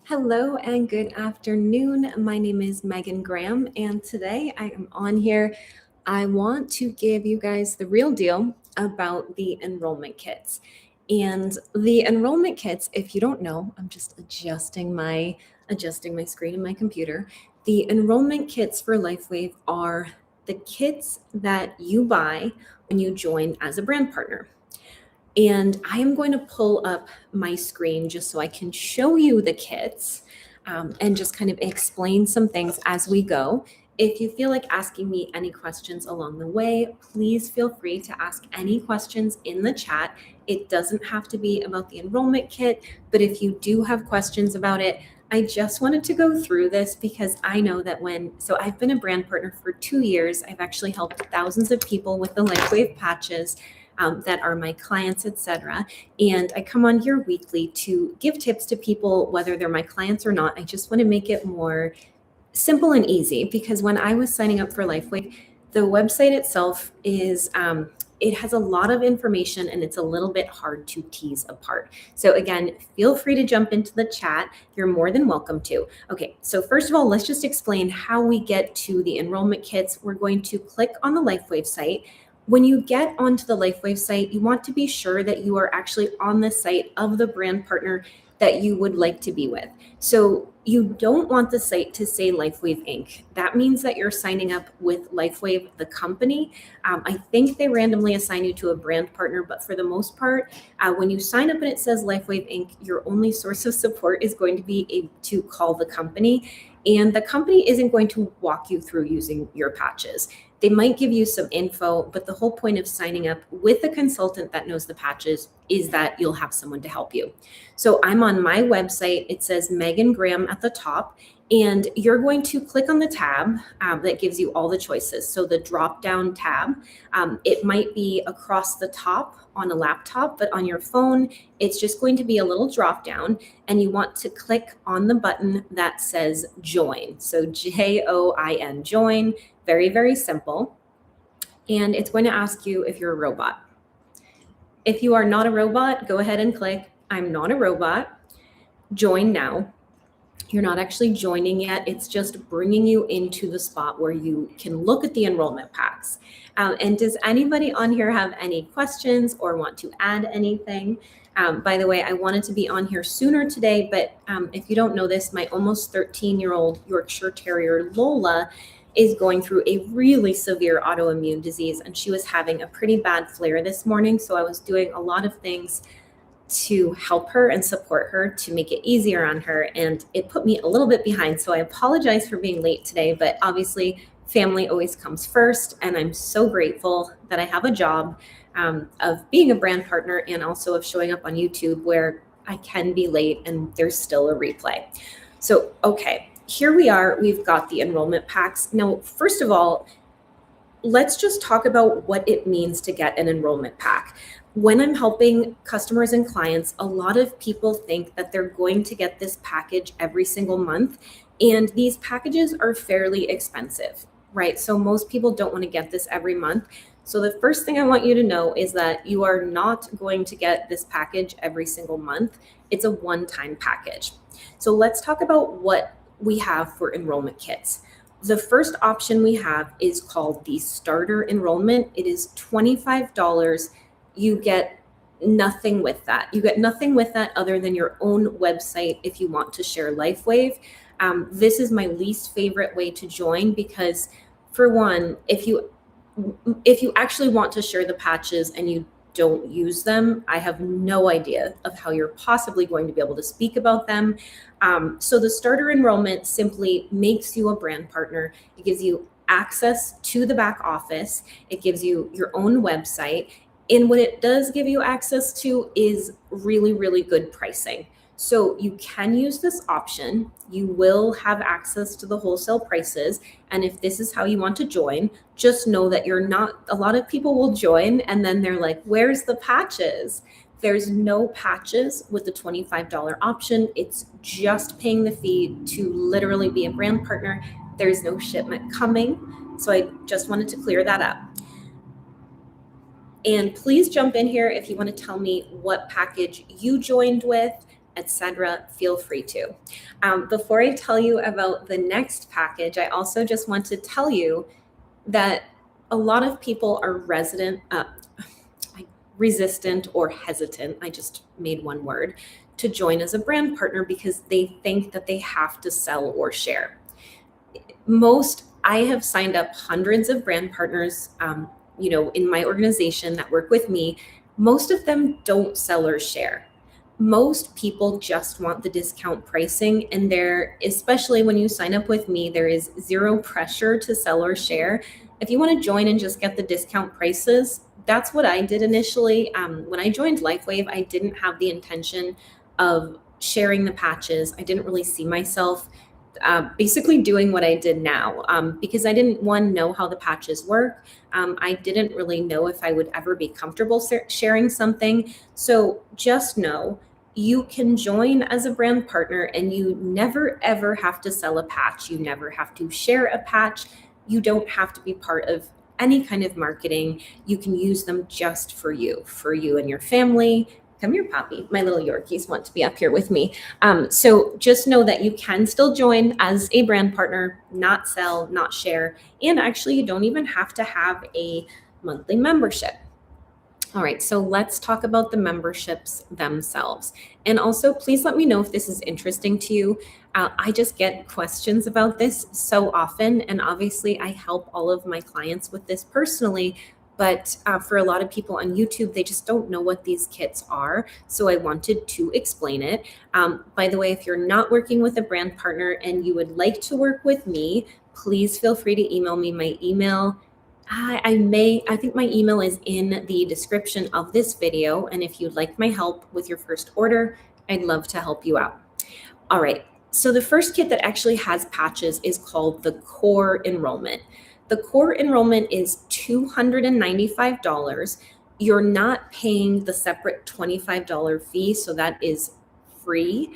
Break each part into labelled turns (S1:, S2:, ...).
S1: Hello and good afternoon. My name is Megan Graham, and today I am on here. I want to give you guys the real deal about the enrollment kits. And the enrollment kits, if you don't know, I'm just adjusting my screen in my computer. The enrollment kits for LifeWave are the kits that you buy when you join as a brand partner. And I am going to pull up my screen just so I can show you the kits and just kind of explain some things as we go. If you feel like asking me any questions along the way, please feel free to ask any questions in the chat. It doesn't have to be about the enrollment kit, but if you do have questions about it, I just wanted to go through this because I know that so I've been a brand partner for 2 years. I've actually helped thousands of people with the LifeWave patches. That are my clients, etc. And I come on here weekly to give tips to people, whether they're my clients or not. I just want to make it more simple and easy because when I was signing up for LifeWave, the website itself is it has a lot of information and it's a little bit hard to tease apart. So again, feel free to jump into the chat. You're more than welcome to. Okay, so first of all, let's just explain how we get to the enrollment kits. We're going to click on the LifeWave site. When you get onto the LifeWave site, you want to be sure that you are actually on the site of the brand partner that you would like to be with. So you don't want the site to say LifeWave Inc. That means that you're signing up with LifeWave, the company. I think they randomly assign you to a brand partner, but for the most part, when you sign up and it says LifeWave Inc., your only source of support is going to be to call the company. And the company isn't going to walk you through using your patches. They might give you some info, but the whole point of signing up with a consultant that knows the patches is that you'll have someone to help you. So I'm on my website. It says Megan Graham at the top, and you're going to click on the tab that gives you all the choices. So the drop-down tab, it might be across the top on a laptop, but on your phone, it's just going to be a little drop-down, and you want to click on the button that says Join. So Join, join. Very, very simple. And it's going to ask you if you're a robot. If you are not a robot, go ahead and click I'm not a robot. Join now. You're not actually joining yet. It's just bringing you into the spot where you can look at the enrollment packs. And does anybody on here have any questions or want to add anything? By the way, I wanted to be on here sooner today, but if you don't know this, my almost 13-year-old Yorkshire Terrier, Lola, is going through a really severe autoimmune disease, and she was having a pretty bad flare this morning. So I was doing a lot of things to help her and support her to make it easier on her, and it put me a little bit behind. So I apologize for being late today, but obviously family always comes first, and I'm so grateful that I have a job of being a brand partner and also of showing up on YouTube where I can be late and there's still a replay. So, okay. Here we are, we've got the enrollment packs. Now, first of all, let's just talk about what it means to get an enrollment pack. When I'm helping customers and clients, a lot of people think that they're going to get this package every single month, and these packages are fairly expensive, right? So most people don't want to get this every month. So the first thing I want you to know is that you are not going to get this package every single month. It's a one-time package. So let's talk about what we have for enrollment kits. The first option we have is called the starter enrollment. It is $25. You get nothing with that. You get nothing with that other than your own website if you want to share LifeWave. This is my least favorite way to join because, for one, if you actually want to share the patches and you don't use them, I have no idea of how you're possibly going to be able to speak about them. So the starter enrollment simply makes you a brand partner. It gives you access to the back office. It gives you your own website. And what it does give you access to is really, really good pricing. So you can use this option. You will have access to the wholesale prices. And if this is how you want to join, just know that a lot of people will join and then they're like, where's the patches? There's no patches with the $25 option. It's just paying the fee to literally be a brand partner. There's no shipment coming. So I just wanted to clear that up. And please jump in here if you want to tell me what package you joined with etc., feel free to. Before I tell you about the next package, I also just want to tell you that a lot of people are resistant or hesitant, I just made one word, to join as a brand partner because they think that they have to sell or share. I have signed up hundreds of brand partners, in my organization that work with me. Most of them don't sell or share. Most people just want the discount pricing, and especially when you sign up with me, there is zero pressure to sell or share. If you want to join and just get the discount prices, that's what I did initially. When I joined LifeWave, I didn't have the intention of sharing the patches. I didn't really see myself basically doing what I did now because I didn't, one, know how the patches work. I didn't really know if I would ever be comfortable sharing something. So just know you can join as a brand partner and you never, ever have to sell a patch. You never have to share a patch. You don't have to be part of any kind of marketing. You can use them just for you and your family. Come here, Poppy. My little Yorkies want to be up here with me. So just know that you can still join as a brand partner, not sell, not share. And actually, you don't even have to have a monthly membership. All right, so let's talk about the memberships themselves. And also, please let me know if this is interesting to you. I just get questions about this so often. And obviously, I help all of my clients with this personally. But for a lot of people on YouTube, they just don't know what these kits are. So I wanted to explain it. By the way, if you're not working with a brand partner and you would like to work with me, please feel free to email me. My email, I think my email is in the description of this video. And if you'd like my help with your first order, I'd love to help you out. All right. So the first kit that actually has patches is called the Core Enrollment. The Core Enrollment is $295. You're not paying the separate $25 fee, so that is free.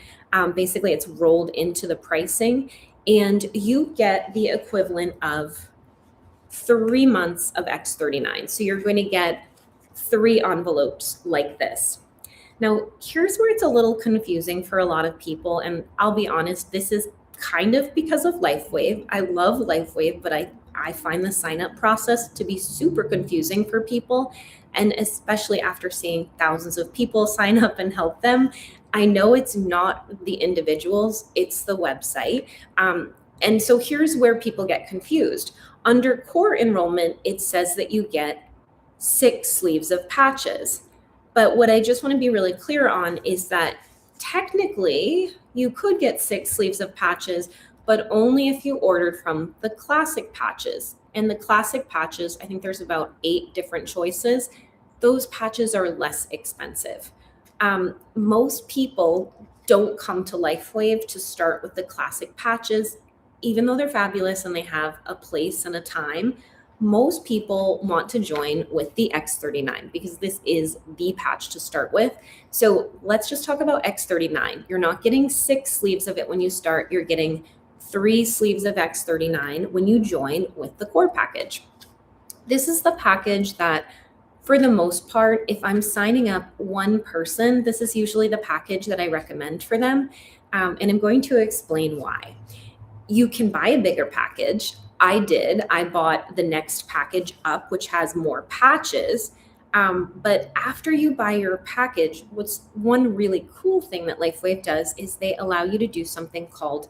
S1: Basically, it's rolled into the pricing, and you get the equivalent of 3 months of X39. So you're going to get 3 envelopes like this. Now, here's where it's a little confusing for a lot of people, and I'll be honest, this is kind of because of LifeWave. I love LifeWave, but I find the sign-up process to be super confusing for people, and especially after seeing thousands of people sign up and help them. I know it's not the individuals, it's the website. And so here's where people get confused. Under Core Enrollment, it says that you get 6 sleeves of patches. But what I just want to be really clear on is that technically you could get 6 sleeves of patches, but only if you ordered from the classic patches. And the classic patches, I think there's about 8 different choices. Those patches are less expensive. Most people don't come to LifeWave to start with the classic patches, even though they're fabulous and they have a place and a time. Most people want to join with the X39 because this is the patch to start with. So let's just talk about X39. You're not getting 6 sleeves of it when you start. You're getting 3 sleeves of X39 when you join with the Core package. This is the package that, for the most part, if I'm signing up one person, this is usually the package that I recommend for them. And I'm going to explain why. You can buy a bigger package. I bought the next package up, which has more patches. But after you buy your package, what's one really cool thing that LifeWave does is they allow you to do something called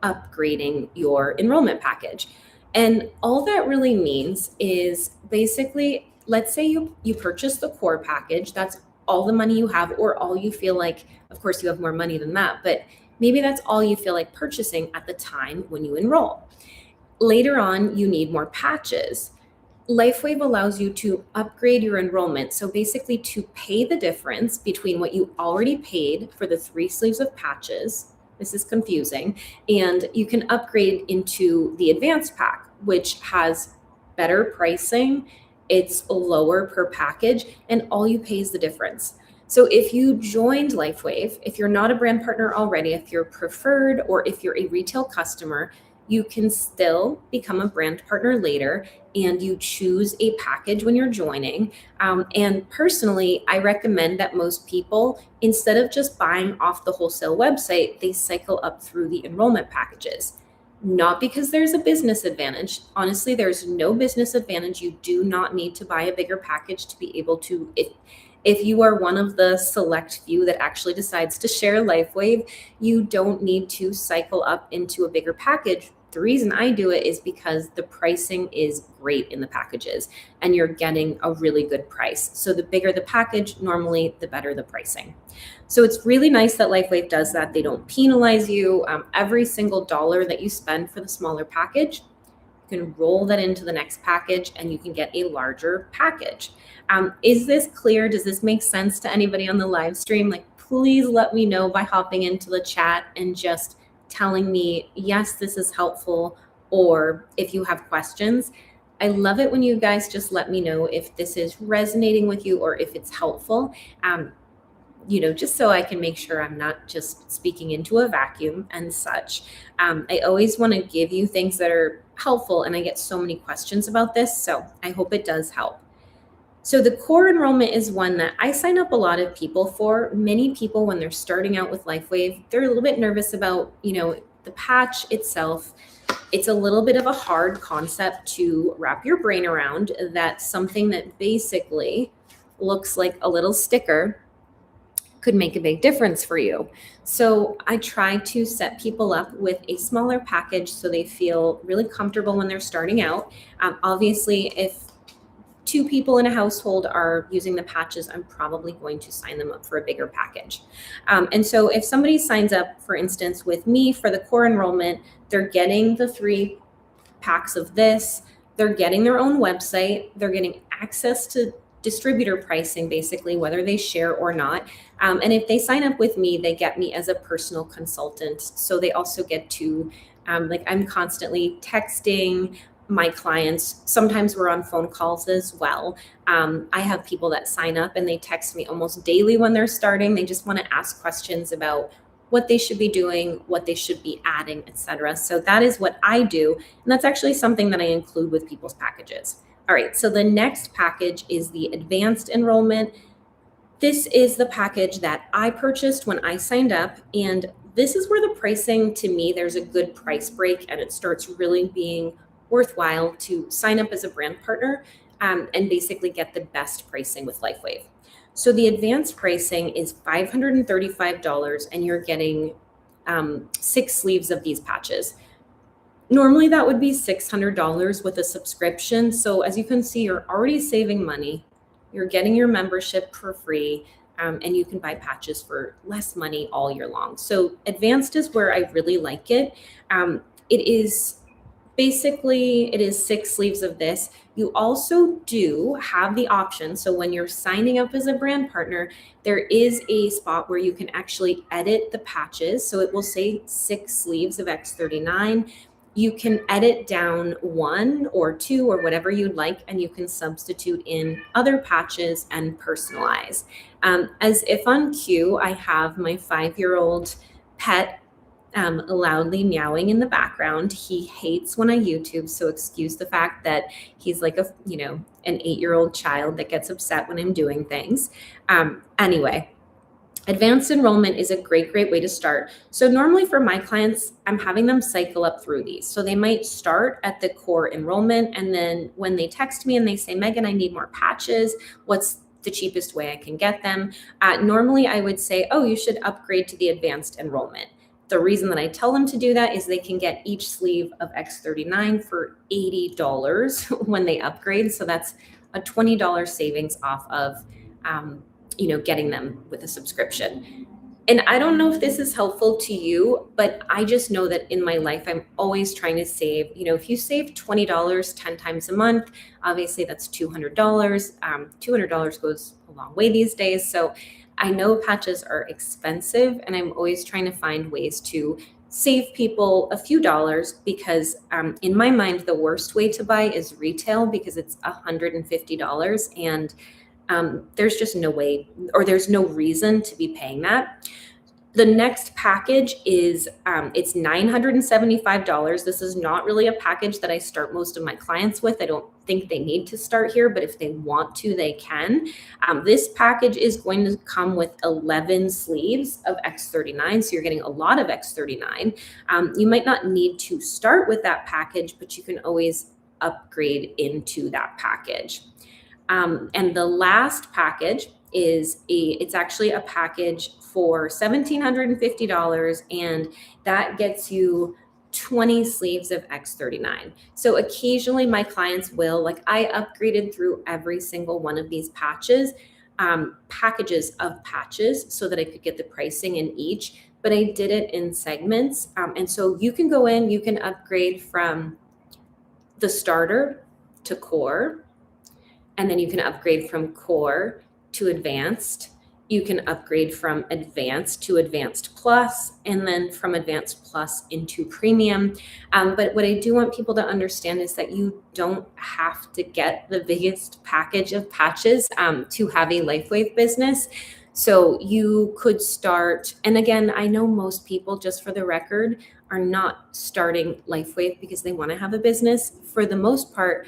S1: upgrading your enrollment package. And all that really means is basically, let's say you purchase the Core package, that's all the money you have, or all you feel like, of course you have more money than that, but maybe that's all you feel like purchasing at the time when you enroll. Later on, you need more patches. LifeWave allows you to upgrade your enrollment. So basically to pay the difference between what you already paid for the 3 sleeves of patches, this is confusing, and you can upgrade into the advanced pack, which has better pricing, it's lower per package, and all you pay is the difference. So if you joined LifeWave, if you're not a brand partner already, if you're preferred, or if you're a retail customer, you can still become a brand partner later, and you choose a package when you're joining. And personally, I recommend that most people, instead of just buying off the wholesale website, they cycle up through the enrollment packages. Not because there's a business advantage. Honestly, there's no business advantage. You do not need to buy a bigger package to be able to, if you are one of the select few that actually decides to share LifeWave, you don't need to cycle up into a bigger package. The reason I do it is because the pricing is great in the packages and you're getting a really good price. So the bigger the package, normally the better the pricing. So it's really nice that LifeWave does that. They don't penalize you. Every single dollar that you spend for the smaller package, you can roll that into the next package and you can get a larger package. Is this clear? Does this make sense to anybody on the live stream? Like, please let me know by hopping into the chat and just telling me, yes, this is helpful, or if you have questions. I love it when you guys just let me know if this is resonating with you or if it's helpful. Just so I can make sure I'm not just speaking into a vacuum and such. I always want to give you things that are helpful, and I get so many questions about this, so I hope it does help. So the core enrollment is one that I sign up a lot of people for. Many people, when they're starting out with LifeWave, they're a little bit nervous about, the patch itself. It's a little bit of a hard concept to wrap your brain around, that something that basically looks like a little sticker could make a big difference for you. So I try to set people up with a smaller package so they feel really comfortable when they're starting out. Obviously, if 2 people in a household are using the patches, I'm probably going to sign them up for a bigger package. And so if somebody signs up, for instance, with me for the core enrollment, they're getting the 3 packs of this, they're getting their own website, they're getting access to distributor pricing, basically, whether they share or not. And if they sign up with me, they get me as a personal consultant. So they also get to, I'm constantly texting my clients. Sometimes we're on phone calls as well. I have people that sign up and they text me almost daily when they're starting. They just want to ask questions about what they should be doing, what they should be adding, etc. So that is what I do. And that's actually something that I include with people's packages. All right, so the next package is the advanced enrollment. This is the package that I purchased when I signed up, and this is where the pricing, to me, there's a good price break and it starts really being worthwhile to sign up as a brand partner and basically get the best pricing with LifeWave. So the advanced pricing is $535 and you're getting 6 sleeves of these patches. Normally that would be $600 with a subscription. So as you can see, you're already saving money. You're getting your membership for free, and you can buy patches for less money all year long. So advanced is where I really like it. It is 6 sleeves of this. You also do have the option. So when you're signing up as a brand partner, there is a spot where you can actually edit the patches. So it will say 6 sleeves of X39. You can edit down 1 or 2 or whatever you'd like, and you can substitute in other patches and personalize. As if on cue, I have my 5-year-old pet loudly meowing in the background. He hates when I YouTube, so excuse the fact that he's like an 8-year-old child that gets upset when I'm doing things. Anyway. Advanced enrollment is a great way to start. So normally for my clients, I'm having them cycle up through these. So they might start at the core enrollment, and then when they text me and they say, Megan, I need more patches, what's the cheapest way I can get them? Normally I would say, oh, you should upgrade to the advanced enrollment. The reason that I tell them to do that is they can get each sleeve of X39 for $80 when they upgrade. So that's a $20 savings off of getting them with a subscription. And I don't know if this is helpful to you, but I just know that in my life, I'm always trying to save. If you save $20 10 times a month, obviously that's $200. $200 goes a long way these days. So I know patches are expensive, and I'm always trying to find ways to save people a few dollars, because in my mind, the worst way to buy is retail, because it's $150, and there's just no way, or there's no reason to be paying that. The next package is it's $975. This is not really a package that I start most of my clients with. I don't think they need to start here, but if they want to, they can. This package is going to come with 11 sleeves of X39, so you're getting a lot of X39. You might not need to start with that package, but you can always upgrade into that package. And the last package it's actually a package for $1,750, and that gets you 20 sleeves of X39. So occasionally my clients will, like I upgraded through every single one of these packages of patches so that I could get the pricing in each, but I did it in segments. And so you can go in, you can upgrade from the starter to core, and then you can upgrade from core to advanced. You can upgrade from advanced to advanced plus, and then from advanced plus into premium. But what I do want people to understand is that you don't have to get the biggest package of patches to have a LifeWave business. So you could start, and again, I know most people, just for the record, are not starting LifeWave because they want to have a business. For the most part,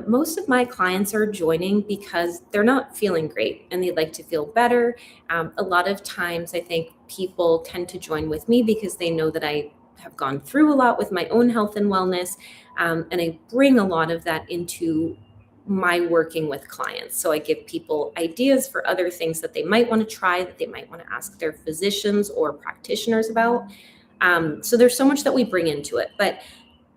S1: most of my clients are joining because they're not feeling great and they'd like to feel better. A lot of times, I think people tend to join with me because they know that I have gone through a lot with my own health and wellness, and I bring a lot of that into my working with clients. So I give people ideas for other things that they might want to try, that they might want to ask their physicians or practitioners about. So there's so much that we bring into it. But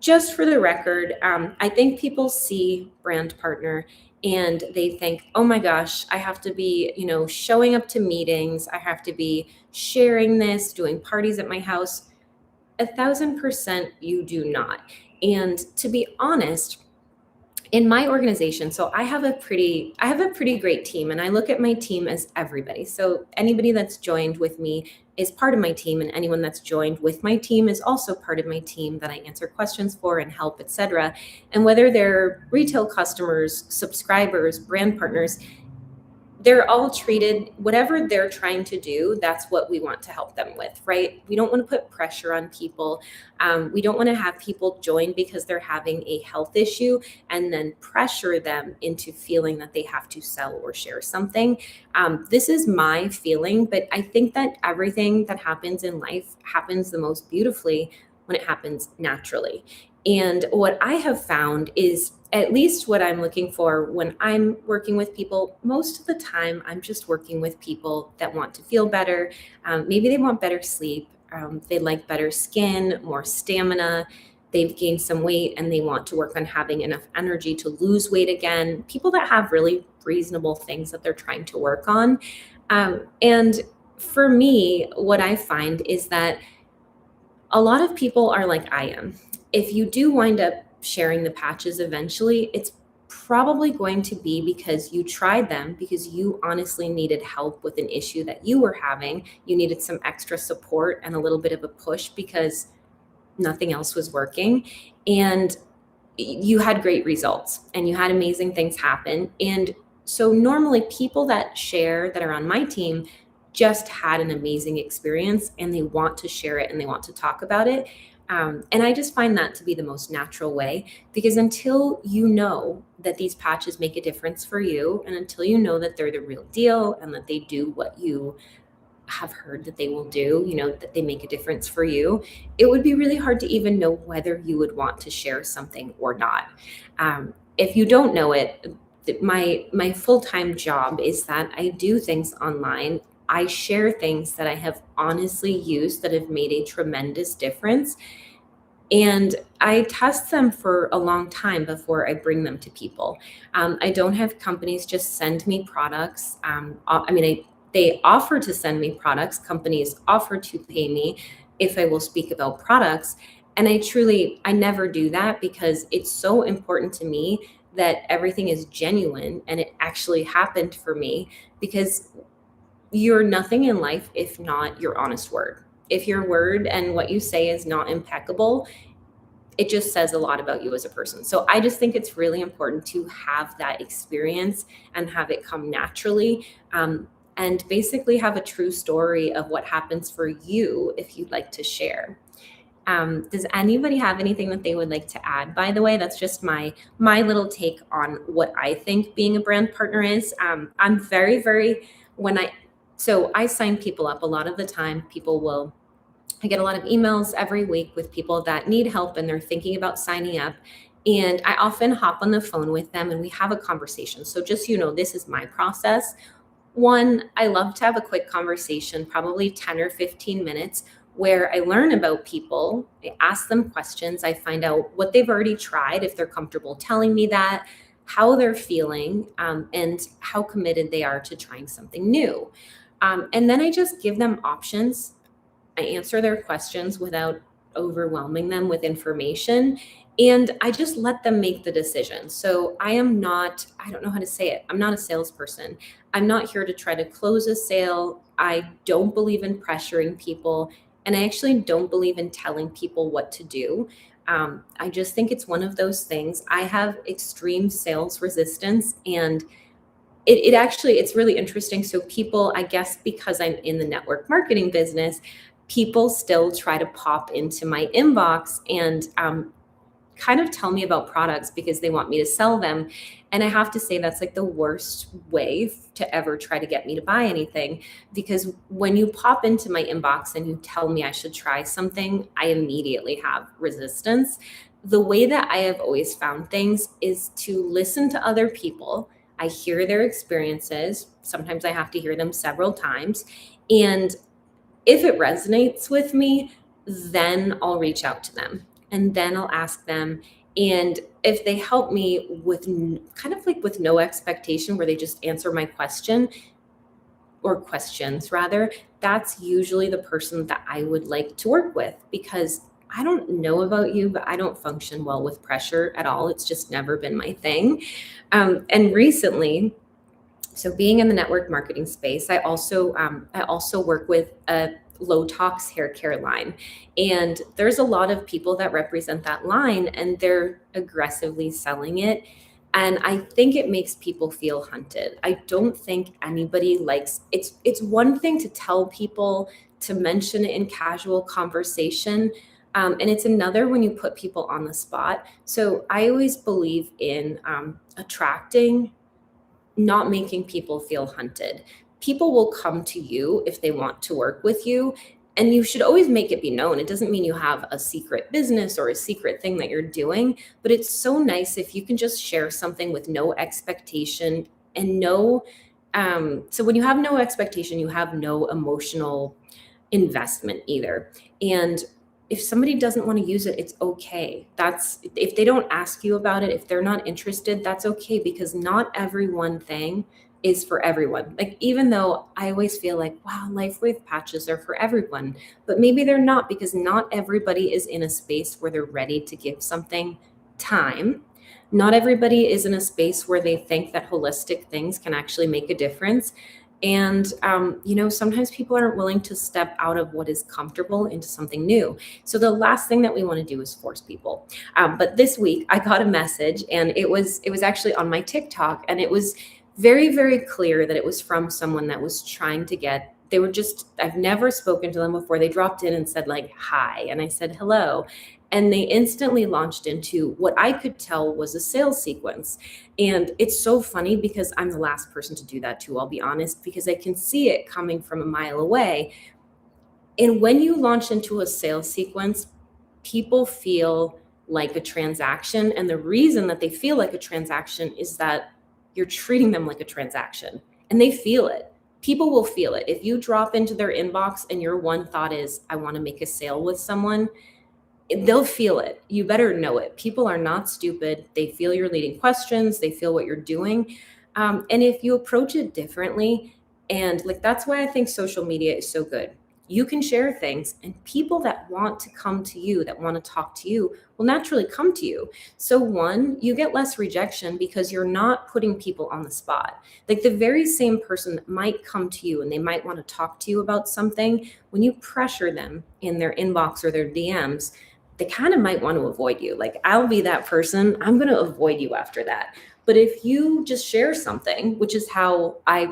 S1: just for the record, I think people see brand partner and they think, oh my gosh, I have to be, showing up to meetings. I have to be sharing this, doing parties at my house. 1,000% you do not. And to be honest, in my organization, so I have a pretty great team, and I look at my team as everybody. So anybody that's joined with me is part of my team, and anyone that's joined with my team is also part of my team that I answer questions for and help, etc. And whether they're retail customers, subscribers, brand partners, they're all treated, whatever they're trying to do, that's what we want to help them with, right? We don't want to put pressure on people. We don't want to have people join because they're having a health issue and then pressure them into feeling that they have to sell or share something. This is my feeling, but I think that everything that happens in life happens the most beautifully when it happens naturally. And what I have found is, at least what I'm looking for when I'm working with people, most of the time, I'm just working with people that want to feel better. Maybe they want better sleep. They like better skin, more stamina. They've gained some weight and they want to work on having enough energy to lose weight again. People that have really reasonable things that they're trying to work on. And for me, what I find is that a lot of people are like I am. If you do wind up sharing the patches eventually, it's probably going to be because you tried them, because you honestly needed help with an issue that you were having. You needed some extra support and a little bit of a push because nothing else was working. And you had great results and you had amazing things happen. And so normally people that share that are on my team just had an amazing experience and they want to share it and they want to talk about it. And I just find that to be the most natural way, because until you know that these patches make a difference for you, and until you know that they're the real deal and that they do what you have heard that they will do, that they make a difference for you, it would be really hard to even know whether you would want to share something or not. If you don't know it, my full-time job is that I do things online. I share things that I have honestly used that have made a tremendous difference. And I test them for a long time before I bring them to people. I don't have companies just send me products. They offer to send me products. Companies offer to pay me if I will speak about products. And I never do that because it's so important to me that everything is genuine and it actually happened for me, because you're nothing in life if not your honest word. If your word and what you say is not impeccable, it just says a lot about you as a person. So I just think it's really important to have that experience and have it come naturally. and basically have a true story of what happens for you if you'd like to share. Does anybody have anything that they would like to add? By the way, that's just my little take on what I think being a brand partner is. I'm very when I so I sign people up a lot of the time. I get a lot of emails every week with people that need help and they're thinking about signing up. And I often hop on the phone with them and we have a conversation. So just this is my process. One, I love to have a quick conversation, probably 10 or 15 minutes, where I learn about people, I ask them questions, I find out what they've already tried, if they're comfortable telling me that, how they're feeling, and how committed they are to trying something new. And then I just give them options. I answer their questions without overwhelming them with information. And I just let them make the decision. So I don't know how to say it. I'm not a salesperson. I'm not here to try to close a sale. I don't believe in pressuring people. And I actually don't believe in telling people what to do. I just think it's one of those things. I have extreme sales resistance, and it's really interesting. So people, I guess because I'm in the network marketing business, people still try to pop into my inbox and kind of tell me about products because they want me to sell them. And I have to say that's like the worst way to ever try to get me to buy anything, because when you pop into my inbox and you tell me I should try something, I immediately have resistance. The way that I have always found things is to listen to other people. I hear their experiences. Sometimes I have to hear them several times. And if it resonates with me, then I'll reach out to them and then I'll ask them. And if they help me with kind of like with no expectation, where they just answer my question or questions rather, that's usually the person that I would like to work with, because I don't know about you, but I don't function well with pressure at all. It's just never been my thing. And recently, so being in the network marketing space, I also work with a low tox hair care line, and there's a lot of people that represent that line, and they're aggressively selling it. And I think it makes people feel hunted. I don't think anybody likes it's. It's one thing to tell people, to mention it in casual conversation. And it's another when you put people on the spot. So I always believe in attracting, not making people feel hunted. People will come to you if they want to work with you, and you should always make it be known. It doesn't mean you have a secret business or a secret thing that you're doing, but it's so nice if you can just share something with no expectation and so when you have no expectation, you have no emotional investment either. And if somebody doesn't want to use it, it's okay. If they don't ask you about it, if they're not interested, that's okay, because not every one thing is for everyone. Like, even though I always feel like, wow, LifeWave patches are for everyone, but maybe they're not, because not everybody is in a space where they're ready to give something time. Not everybody is in a space where they think that holistic things can actually make a difference. And, sometimes people aren't willing to step out of what is comfortable into something new. So the last thing that we want to do is force people. But this week I got a message, and it was actually on my TikTok, and it was very clear that it was from someone that was trying to I've never spoken to them before. They dropped in and said like, hi. And I said, hello. And they instantly launched into what I could tell was a sales sequence. And it's so funny because I'm the last person to do that too, I'll be honest, because I can see it coming from a mile away. And when you launch into a sales sequence, people feel like a transaction. And the reason that they feel like a transaction is that you're treating them like a transaction, and they feel it. People will feel it. If you drop into their inbox and your one thought is, I want to make a sale with someone, they'll feel it. You better know it. People are not stupid. They feel your leading questions. They feel what you're doing. And if you approach it differently, and like, that's why I think social media is so good. You can share things, and people that want to come to you, that want to talk to you, will naturally come to you. So one, you get less rejection because you're not putting people on the spot. Like, the very same person that might come to you and they might want to talk to you about something, when you pressure them in their inbox or their DMs, they kind of might want to avoid you. Like, I'll be that person. I'm going to avoid you after that. But if you just share something, which is how I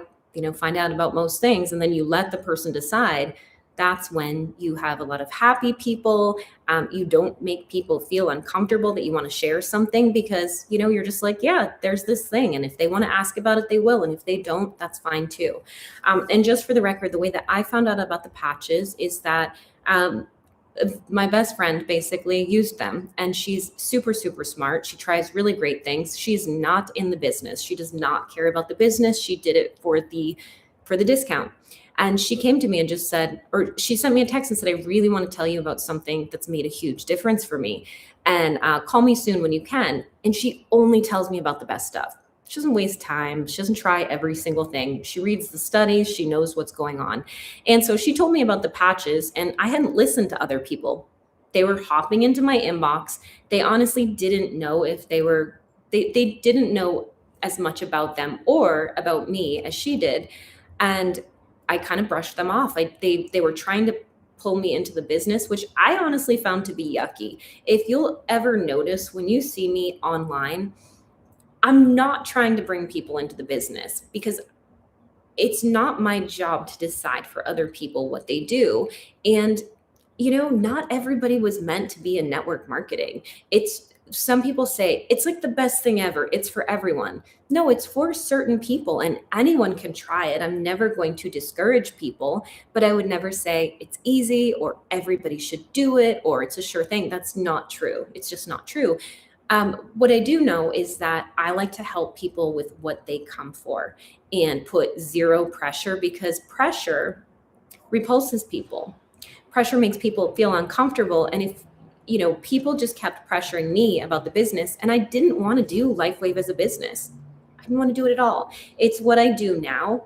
S1: find out about most things, and then you let the person decide, that's when you have a lot of happy people. You don't make people feel uncomfortable that you want to share something, because you're just like, yeah, there's this thing, and if they want to ask about it, they will, and if they don't, that's fine too. And just for the record, the way that I found out about the patches is that my best friend basically used them, and she's super, super smart. She tries really great things. She's not in the business. She does not care about the business. She did it for the discount. And she came to me and just said, or she sent me a text and said, I really want to tell you about something that's made a huge difference for me. And call me soon when you can. And she only tells me about the best stuff. She doesn't waste time. She doesn't try every single thing. She reads the studies. She knows what's going on. And so she told me about the patches, and I hadn't listened to other people. They were hopping into my inbox. They honestly didn't know if they didn't know as much about them or about me as she did. And I kind of brushed them off. They were trying to pull me into the business, which I honestly found to be yucky. If you'll ever notice when you see me online, I'm not trying to bring people into the business, because it's not my job to decide for other people what they do. And, not everybody was meant to be in network marketing. Some people say it's like the best thing ever. It's for everyone. No, it's for certain people, and anyone can try it. I'm never going to discourage people, but I would never say it's easy or everybody should do it or it's a sure thing. That's not true. It's just not true. What I do know is that I like to help people with what they come for and put zero pressure, because pressure repulses people. Pressure makes people feel uncomfortable. And if, people just kept pressuring me about the business, and I didn't want to do LifeWave as a business. I didn't want to do it at all. It's what I do now,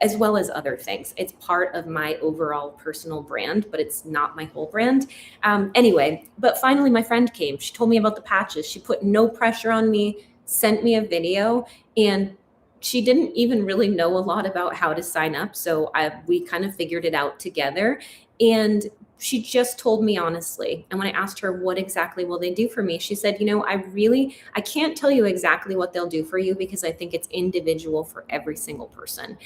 S1: as well as other things. It's part of my overall personal brand, but it's not my whole brand. Anyway, but finally my friend came. She told me about the patches. She put no pressure on me, sent me a video, and she didn't even really know a lot about how to sign up. So we kind of figured it out together. And she just told me honestly. And when I asked her, what exactly will they do for me? She said, I can't tell you exactly what they'll do for you, because I think it's individual for every single person.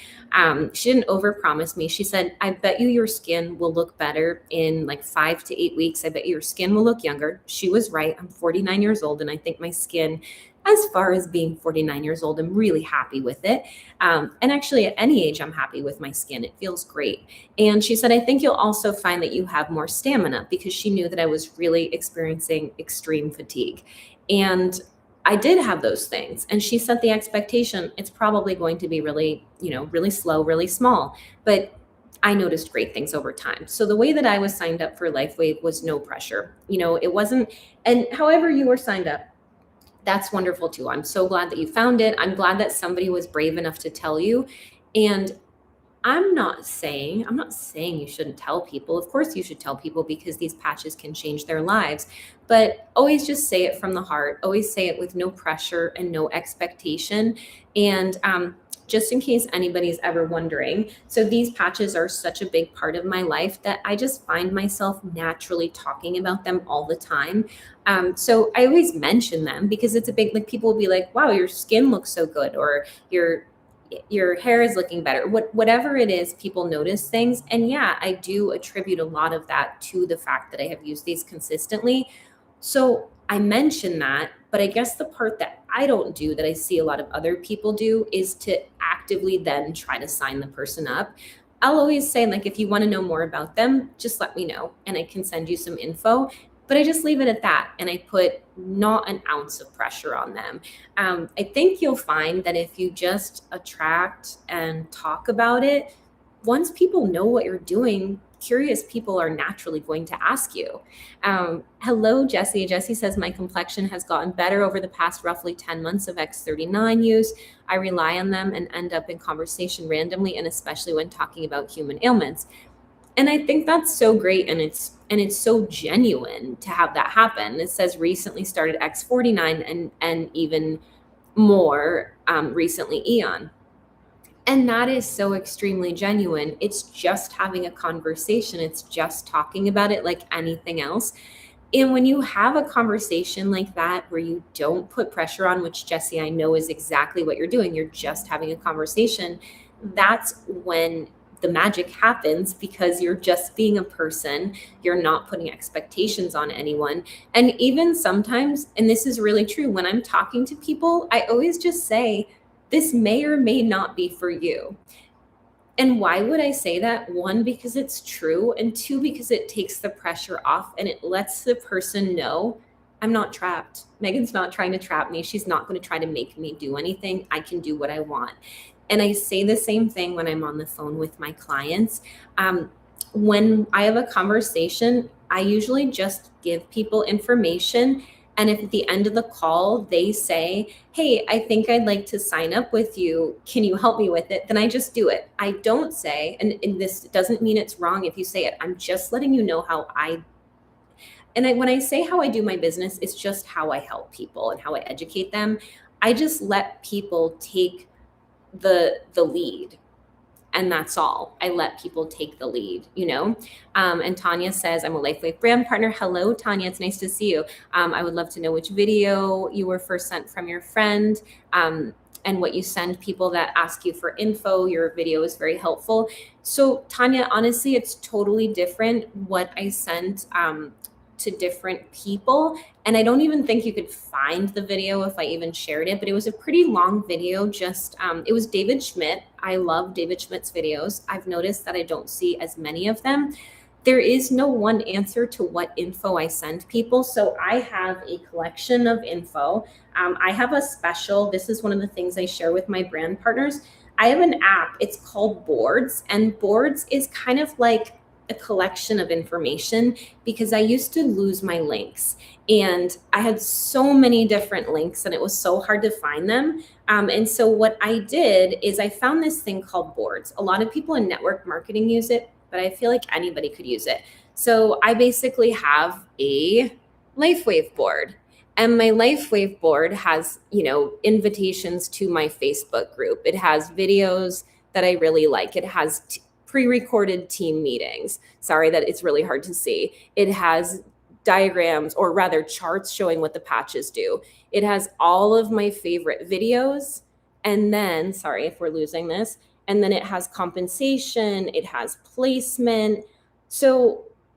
S1: She didn't overpromise me. She said, I bet you your skin will look better in like 5 to 8 weeks. I bet your skin will look younger. She was right. I'm 49 years old, and I think my skin, as far as being 49 years old, I'm really happy with it. And actually, at any age, I'm happy with my skin. It feels great. And she said, I think you'll also find that you have more stamina, because she knew that I was really experiencing extreme fatigue. And I did have those things. And she set the expectation, it's probably going to be really, really slow, really small. But I noticed great things over time. So the way that I was signed up for LifeWave was no pressure. It wasn't, and however you were signed up, that's wonderful too. I'm so glad that you found it. I'm glad that somebody was brave enough to tell you. And I'm not saying you shouldn't tell people. Of course you should tell people, because these patches can change their lives. But always just say it from the heart. Always say it with no pressure and no expectation. And just in case anybody's ever wondering, so these patches are such a big part of my life that I just find myself naturally talking about them all the time. So I always mention them, because it's a big, like, people will be like, wow, your skin looks so good, or your hair is looking better. Whatever it is, people notice things. And yeah, I do attribute a lot of that to the fact that I have used these consistently. So I mention that, but I guess the part that I don't do, that I see a lot of other people do, is to actively then try to sign the person up. I'll always say, like, if you want to know more about them, just let me know and I can send you some info. But I just leave it at that, and I put not an ounce of pressure on them. I think you'll find that if you just attract and talk about it, once people know what you're doing, curious people are naturally going to ask you. Hello, Jessie. Jessie says, my complexion has gotten better over the past roughly 10 months of X39 use. I rely on them and end up in conversation randomly, and especially when talking about human ailments. And I think that's so great, and it's so genuine to have that happen. It says recently started X39 and even more recently Eon. And that is so extremely genuine. It's just having a conversation. It's just talking about it like anything else. And when you have a conversation like that, where you don't put pressure on, which, Jessie, I know is exactly what you're doing, you're just having a conversation, that's when the magic happens, because you're just being a person. You're not putting expectations on anyone. And even sometimes, and this is really true, when I'm talking to people, I always just say, this may or may not be for you. And why would I say that? One, because it's true. And two, because it takes the pressure off and it lets the person know I'm not trapped. Megan's not trying to trap me. She's not going to try to make me do anything. I can do what I want. And I say the same thing when I'm on the phone with my clients. When I have a conversation, I usually just give people information. And if at the end of the call they say, hey, I think I'd like to sign up with you, can you help me with it? Then I just do it. I don't say, and this doesn't mean it's wrong if you say it, I'm just letting you know how when I say how I do my business, it's just how I help people and how I educate them. I just let people take the lead. And that's all. I let people take the lead, you know? And Tanya says, I'm a LifeWave brand partner. Hello, Tanya. It's nice to see you. I would love to know which video you were first sent from your friend, and what you send people that ask you for info. Your video is very helpful. So Tanya, honestly, it's totally different what I send to different people. And I don't even think you could find the video if I even shared it, but it was a pretty long video. It was David Schmidt. I love David Schmidt's videos. I've noticed that I don't see as many of them. There is no one answer to what info I send people. So I have a collection of info. I have a special, this is one of the things I share with my brand partners. I have an app, it's called Boards, and Boards is kind of like a collection of information, because I used to lose my links and I had so many different links and it was so hard to find them. And so what I did is I found this thing called Boards. A lot of people in network marketing use it, but I feel like anybody could use it. So I basically have a LifeWave board. And my LifeWave board has, invitations to my Facebook group. It has videos that I really like. It has pre-recorded team meetings. Sorry that it's really hard to see. It has diagrams, or rather charts, showing what the patches do. It has all of my favorite videos. And then, sorry if we're losing this, and then it has compensation, it has placement.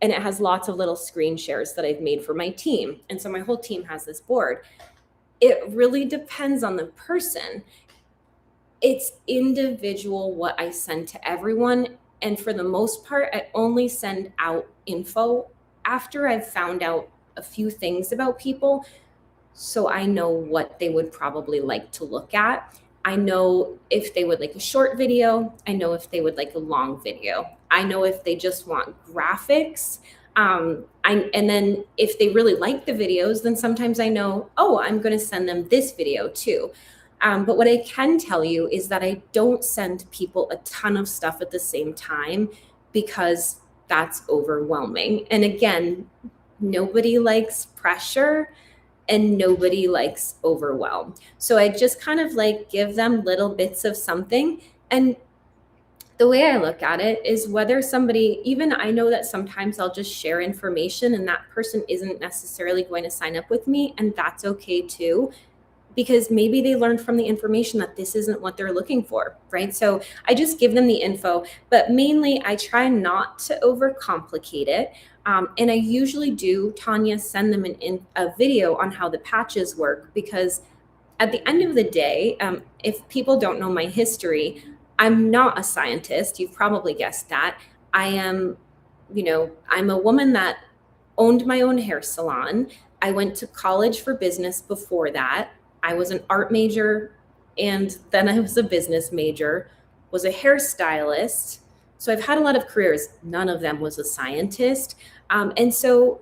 S1: And it has lots of little screen shares that I've made for my team. And so my whole team has this board. It really depends on the person. It's individual what I send to everyone. And for the most part, I only send out info after I've found out a few things about people. So I know what they would probably like to look at. I know if they would like a short video. I know if they would like a long video. I know if they just want graphics. And then if they really like the videos, then sometimes I know, I'm going to send them this video too. But what I can tell you is that I don't send people a ton of stuff at the same time, because that's overwhelming. And again, nobody likes pressure and nobody likes overwhelm. So I just kind of give them little bits of something. And the way I look at it is, whether somebody, even I know that sometimes I'll just share information and that person isn't necessarily going to sign up with me, and that's okay too, because maybe they learned from the information that this isn't what they're looking for, right? So I just give them the info, but mainly I try not to overcomplicate it. And I usually do, Tanya, send them a video on how the patches work, because at the end of the day, if people don't know my history, I'm not a scientist. You've probably guessed that. I'm a woman that owned my own hair salon. I went to college for business before that. I was an art major, and then I was a business major, was a hairstylist. So I've had a lot of careers. None of them was a scientist. And so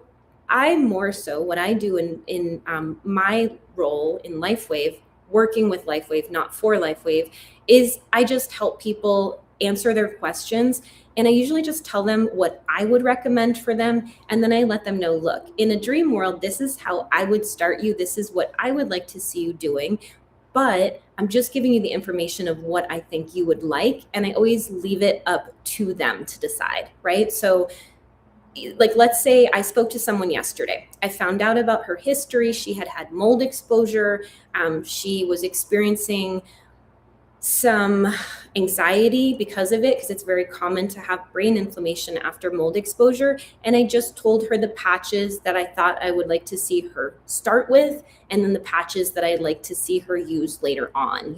S1: I more so, what I do in my role in LifeWave, working with LifeWave, not for LifeWave, is I just help people answer their questions. And I usually just tell them what I would recommend for them. And then I let them know, look, in a dream world, this is how I would start you. This is what I would like to see you doing. But I'm just giving you the information of what I think you would like. And I always leave it up to them to decide, right? So let's say I spoke to someone yesterday. I found out about her history. She had mold exposure. She was experiencing some anxiety because of it, because it's very common to have brain inflammation after mold exposure. And I just told her the patches that I thought I would like to see her start with, and then the patches that I'd like to see her use later on,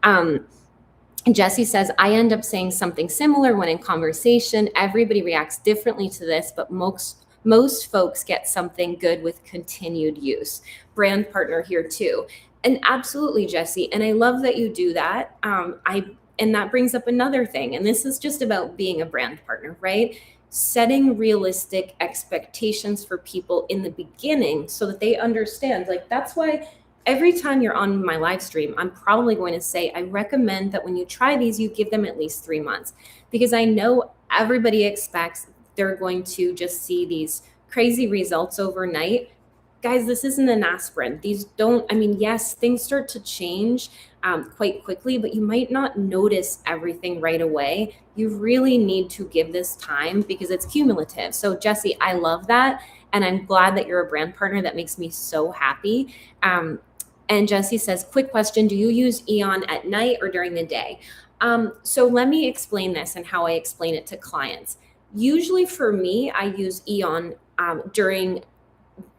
S1: And Jesse says, I end up saying something similar when in conversation. Everybody reacts differently to this, but most folks get something good with continued use. Brand partner here too. And absolutely, Jesse. And I love that you do that. And that brings up another thing. And this is just about being a brand partner, right? Setting realistic expectations for people in the beginning so that they understand. Like, that's why every time you're on my live stream, I'm probably going to say, I recommend that when you try these, you give them at least 3 months, because I know everybody expects they're going to just see these crazy results overnight. Guys, this isn't an aspirin. These don't, I mean, yes, things start to change quite quickly, but you might not notice everything right away. You really need to give this time because it's cumulative. So Jesse, I love that. And I'm glad that you're a brand partner. That makes me so happy. And Jesse says, quick question, do you use Eon at night or during the day? So let me explain this and how I explain it to clients. Usually for me, I use Eon during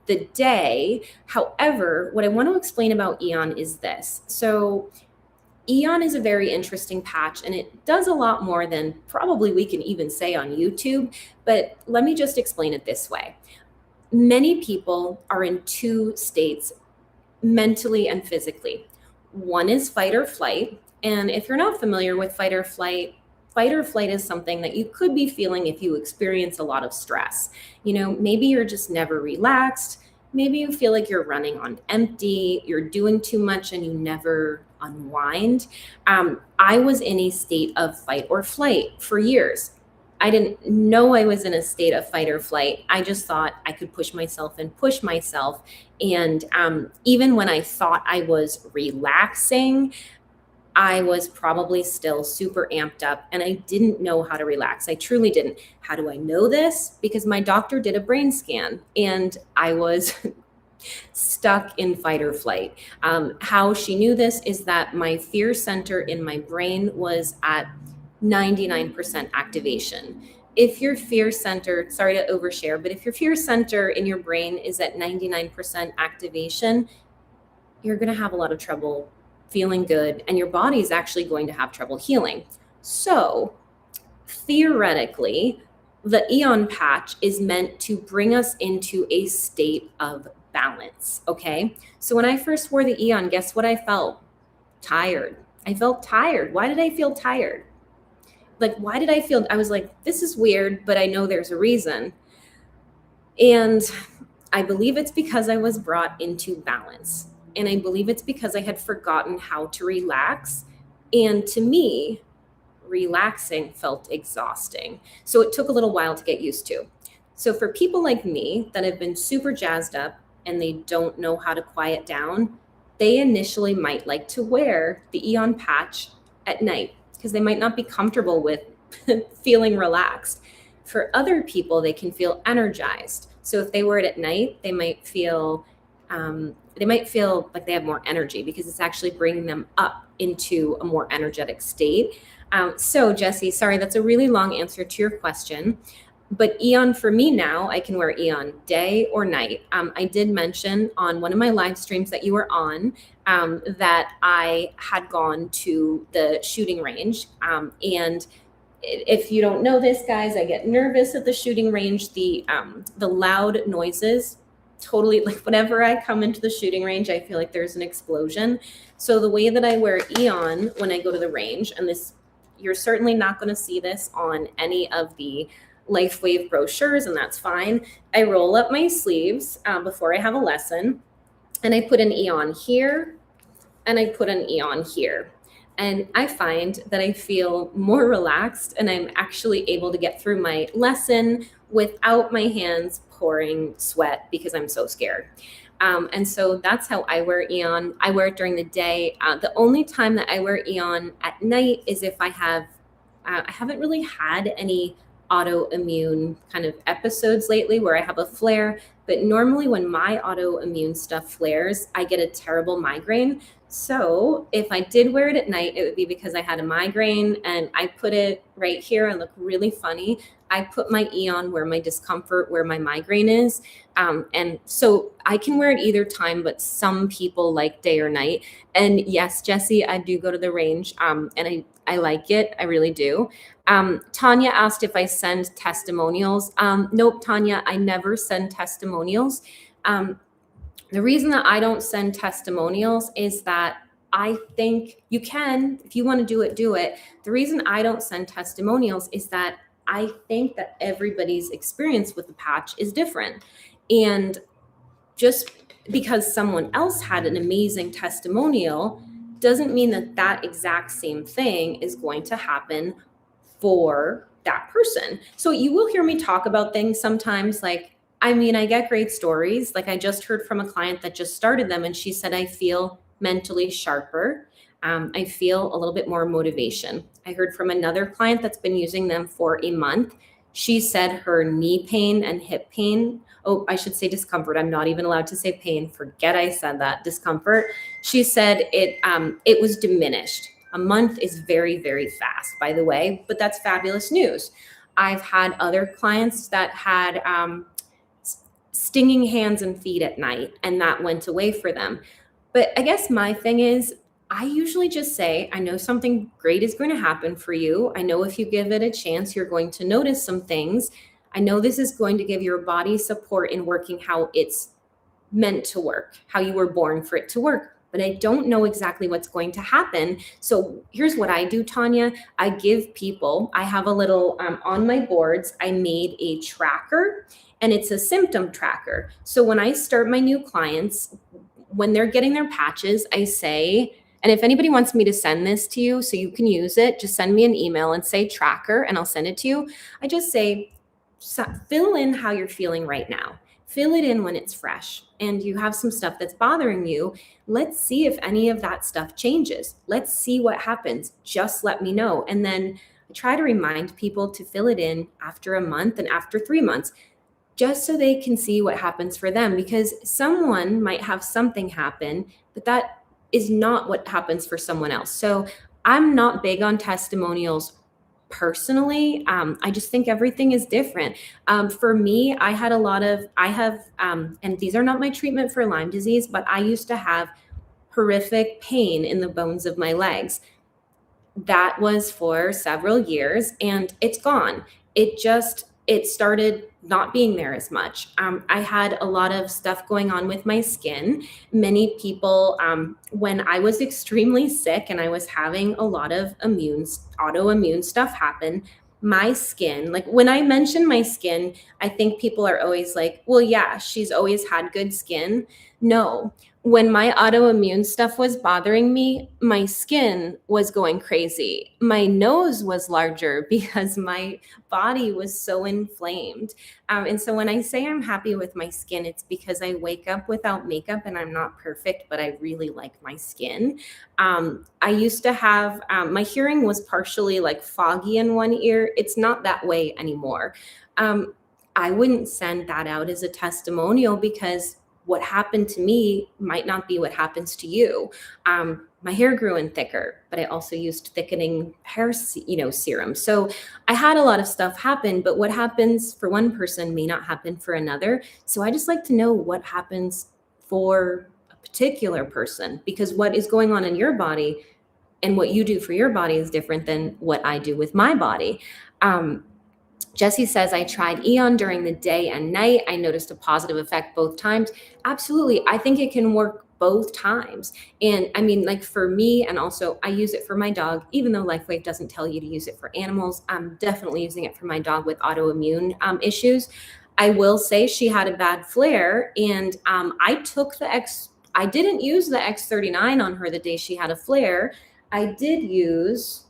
S1: the day. However, what I want to explain about Eon is this. So Eon is a very interesting patch, and it does a lot more than probably we can even say on YouTube. But let me just explain it this way. Many people are in two states, mentally and physically. One is fight or flight. And if you're not familiar with fight or flight is something that you could be feeling if you experience a lot of stress. Maybe you're just never relaxed. Maybe you feel like you're running on empty, you're doing too much and you never unwind. I was in a state of fight or flight for years. I didn't know I was in a state of fight or flight. I just thought I could push myself. And even when I thought I was relaxing, I was probably still super amped up and I didn't know how to relax. I truly didn't. How do I know this? Because my doctor did a brain scan and I was stuck in fight or flight. How she knew this is that my fear center in my brain was at 99% activation. If your fear center, sorry to overshare, but if your fear center in your brain is at 99% activation, you're going to have a lot of trouble feeling good, and your body is actually going to have trouble healing. So theoretically, the Eon patch is meant to bring us into a state of balance, okay? So when I first wore the Eon, guess what I felt? Tired. I felt tired. Why did I feel tired? I was like, this is weird, but I know there's a reason. And I believe it's because I was brought into balance. And I believe it's because I had forgotten how to relax. And to me, relaxing felt exhausting. So it took a little while to get used to. So for people like me that have been super jazzed up and they don't know how to quiet down, they initially might like to wear the Eon patch at night because they might not be comfortable with feeling relaxed. For other people, they can feel energized. So if they wear it at night, they might feel like they have more energy because it's actually bringing them up into a more energetic state. So Jesse, sorry, that's a really long answer to your question. But Eon for me now, I can wear Eon day or night. I did mention on one of my live streams that you were on that I had gone to the shooting range. And if you don't know this, guys, I get nervous at the shooting range. The loud noises, totally, like whenever I come into the shooting range, I feel like there's an explosion. So the way that I wear Eon when I go to the range, and this, you're certainly not going to see this on any of the LifeWave brochures, and that's fine. I roll up my sleeves before I have a lesson, and I put an Eon here, and I put an Eon here. And I find that I feel more relaxed, and I'm actually able to get through my lesson without my hands pouring sweat because I'm so scared. And so that's how I wear Eon. I wear it during the day. The only time that I wear Eon at night is if I haven't really had any autoimmune kind of episodes lately where I have a flare. But normally when my autoimmune stuff flares, I get a terrible migraine. So if I did wear it at night, it would be because I had a migraine, and I put it right here. I look really funny. I put my Eon where my discomfort, where my migraine is. And so I can wear it either time, but some people like day or night. And yes, Jesse, I do go to the range, and I like it. I really do. Tanya asked if I send testimonials. Nope, Tanya, I never send testimonials. The reason that I don't send testimonials is that I think you can, if you want to do it, do it. The reason I don't send testimonials is that I think that everybody's experience with the patch is different. And just because someone else had an amazing testimonial doesn't mean that that exact same thing is going to happen for that person. So you will hear me talk about things sometimes like, I get great stories. Like I just heard from a client that just started them, and she said, I feel mentally sharper. I feel a little bit more motivation. I heard from another client that's been using them for a month. She said her knee pain and hip pain, oh, I should say discomfort. I'm not even allowed to say pain. Forget I said that. Discomfort. She said it was diminished. A month is very, very fast, by the way, but that's fabulous news. I've had other clients that had stinging hands and feet at night, and that went away for them. But I guess my thing is, I usually just say, I know something great is going to happen for you. I know if you give it a chance, you're going to notice some things. I know this is going to give your body support in working how it's meant to work, how you were born for it to work. But I don't know exactly what's going to happen. So here's what I do, Tanya. I give people, I have a little, on my boards, I made a tracker, and it's a symptom tracker. So when I start my new clients, when they're getting their patches, I say, and if anybody wants me to send this to you so you can use it, just send me an email and say tracker, and I'll send it to you. I just say, fill in how you're feeling right now. Fill it in when it's fresh and you have some stuff that's bothering you. Let's see if any of that stuff changes. Let's see what happens. Just let me know. And then I try to remind people to fill it in after a month and after 3 months, just so they can see what happens for them, because someone might have something happen, but that is not what happens for someone else. So I'm not big on testimonials personally. I just think everything is different. For me, I have, and these are not my treatment for Lyme disease, but I used to have horrific pain in the bones of my legs. That was for several years, and it's gone. It started not being there as much. I had a lot of stuff going on with my skin. Many people, when I was extremely sick and I was having a lot of autoimmune stuff happen, my skin, like when I mention my skin, I think people are always like, well, yeah, she's always had good skin. No. When my autoimmune stuff was bothering me, my skin was going crazy. My nose was larger because my body was so inflamed. And so when I say I'm happy with my skin, it's because I wake up without makeup and I'm not perfect, but I really like my skin. I used to have, my hearing was partially like foggy in one ear. It's not that way anymore. I wouldn't send that out as a testimonial because what happened to me might not be what happens to you. My hair grew in thicker, but I also used thickening hair, serum. So I had a lot of stuff happen, but what happens for one person may not happen for another. So I just like to know what happens for a particular person, because what is going on in your body and what you do for your body is different than what I do with my body. Jesse says, I tried Eon during the day and night. I noticed a positive effect both times. Absolutely. I think it can work both times. And like for me, and also I use it for my dog, even though LifeWave doesn't tell you to use it for animals, I'm definitely using it for my dog with autoimmune issues. I will say she had a bad flare, and I didn't use the X39 on her the day she had a flare. I did use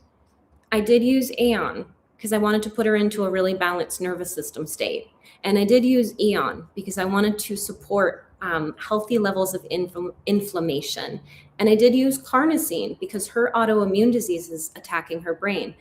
S1: Aeon, because I wanted to put her into a really balanced nervous system state. And I did use Eon because I wanted to support healthy levels of inflammation. And I did use carnosine because her autoimmune disease is attacking her brain.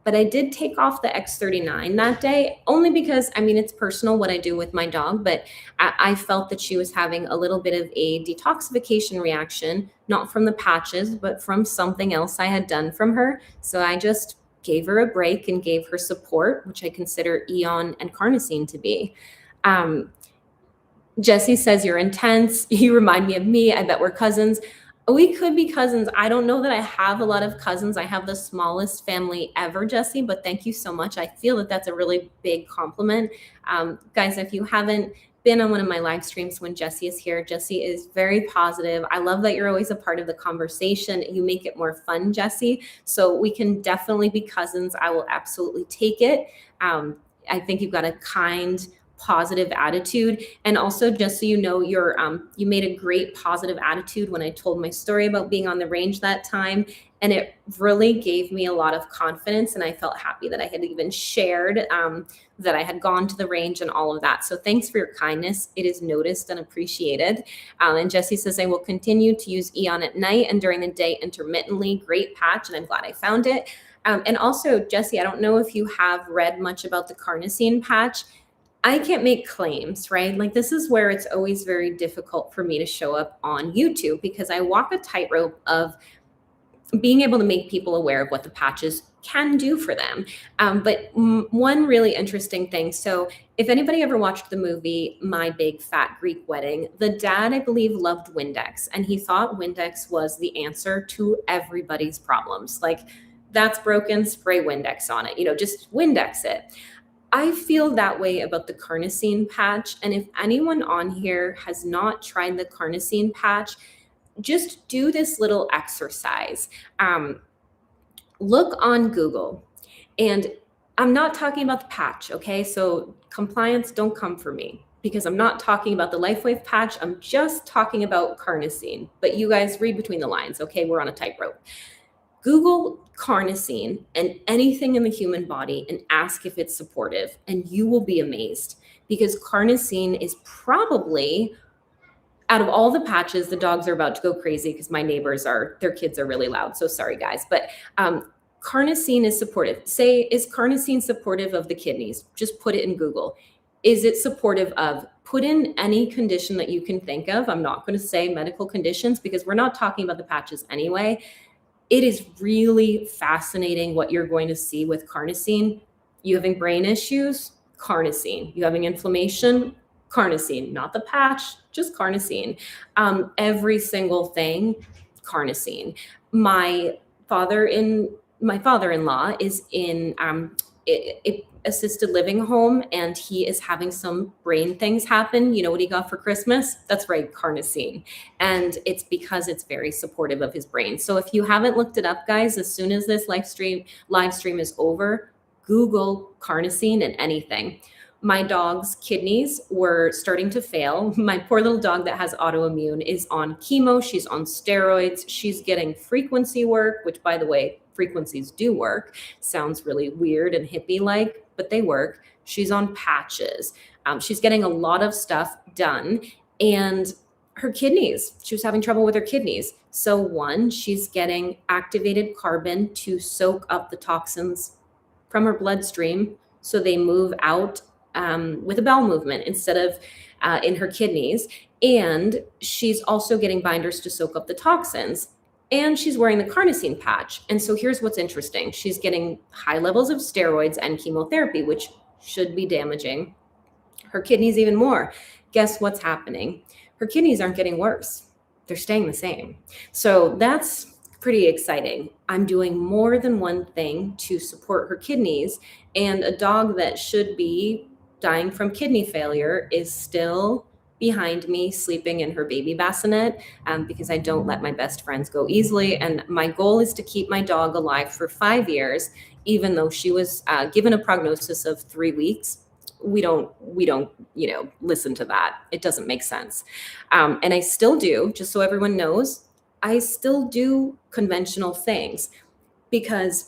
S1: But I did take off the X39 that day, only because, I mean, it's personal what I do with my dog, but I felt that she was having a little bit of a detoxification reaction, not from the patches, but from something else I had done from her. So I just gave her a break and gave her support, which I consider Eon and Carnosine to be. Jesse says, you're intense. You remind me of me. I bet we're cousins. We could be cousins. I don't know that I have a lot of cousins. I have the smallest family ever, Jesse, but thank you so much. I feel that that's a really big compliment. Guys, if you haven't been on one of my live streams when Jesse is here, Jesse is very positive. I love that you're always a part of the conversation. You make it more fun, Jesse. So we can definitely be cousins. I will absolutely take it. I think you've got a kind, positive attitude. And also, just so you know, you made a great positive attitude when I told my story about being on the range that time. And it really gave me a lot of confidence. And I felt happy that I had even shared that I had gone to the range and all of that. So thanks for your kindness. It is noticed and appreciated. And Jesse says, I will continue to use Eon at night and during the day intermittently. Great patch. And I'm glad I found it. And also, Jesse, I don't know if you have read much about the Carnosine patch. I can't make claims, right? Like, this is where it's always very difficult for me to show up on YouTube, because I walk a tightrope of being able to make people aware of what the patches can do for them. But one really interesting thing. So if anybody ever watched the movie My Big Fat Greek Wedding, the dad, I believe, loved Windex, and he thought Windex was the answer to everybody's problems. Like, that's broken, spray Windex on it, just Windex it. I feel that way about the Carnosine patch. And if anyone on here has not tried the Carnosine patch, just do this little exercise. Look on Google. And I'm not talking about the patch, okay? So compliance, don't come for me, because I'm not talking about the LifeWave patch. I'm just talking about Carnosine. But you guys read between the lines, okay? We're on a tightrope. Google Carnosine and anything in the human body and ask if it's supportive, and you will be amazed, because Carnosine is probably, out of all the patches, the dogs are about to go crazy because my neighbors their kids are really loud. So sorry, guys. But Carnosine is supportive. Say, is Carnosine supportive of the kidneys? Just put it in Google. Is it supportive of? Put in any condition that you can think of. I'm not going to say medical conditions, because we're not talking about the patches anyway. It is really fascinating what you're going to see with Carnosine. You having brain issues? Carnosine. You having inflammation? Carnosine. Not the patch, just Carnosine. Every single thing, Carnosine. My father-in-law is in assisted living home, and he is having some brain things happen. You know what he got for Christmas? That's right, Carnosine. And it's because it's very supportive of his brain. So if you haven't looked it up, guys, as soon as this live stream is over, Google Carnosine and anything. My dog's kidneys were starting to fail. My poor little dog that has autoimmune is on chemo. She's on steroids. She's getting frequency work, which, by the way, frequencies do work. Sounds really weird and hippie-like, but they work. She's on patches. She's getting a lot of stuff done. And her kidneys, she was having trouble with her kidneys. So one, she's getting activated carbon to soak up the toxins from her bloodstream, so they move out with a bowel movement instead of in her kidneys. And she's also getting binders to soak up the toxins. And she's wearing the Carnosine patch. And so here's what's interesting. She's getting high levels of steroids and chemotherapy, which should be damaging her kidneys even more. Guess what's happening? Her kidneys aren't getting worse. They're staying the same. So that's pretty exciting. I'm doing more than one thing to support her kidneys. And a dog that should be dying from kidney failure is still behind me, sleeping in her baby bassinet, because I don't let my best friends go easily. And my goal is to keep my dog alive for 5 years, even though she was given a prognosis of 3 weeks. We don't, listen to that. It doesn't make sense. And I still do, just so everyone knows, I still do conventional things, because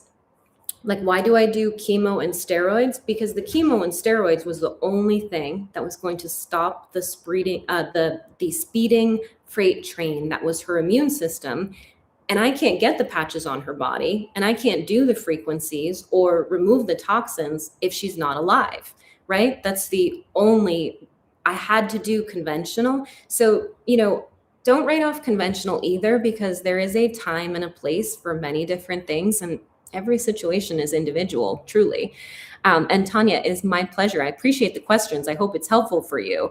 S1: why do I do chemo and steroids? Because the chemo and steroids was the only thing that was going to stop the speeding freight train that was her immune system. and I can't get the patches on her body, and I can't do the frequencies or remove the toxins if she's not alive, right? That's the only, I had to do conventional. So, don't write off conventional either, because there is a time and a place for many different things, and every situation is individual, truly. And Tanya, it is my pleasure. I appreciate the questions. I hope it's helpful for you.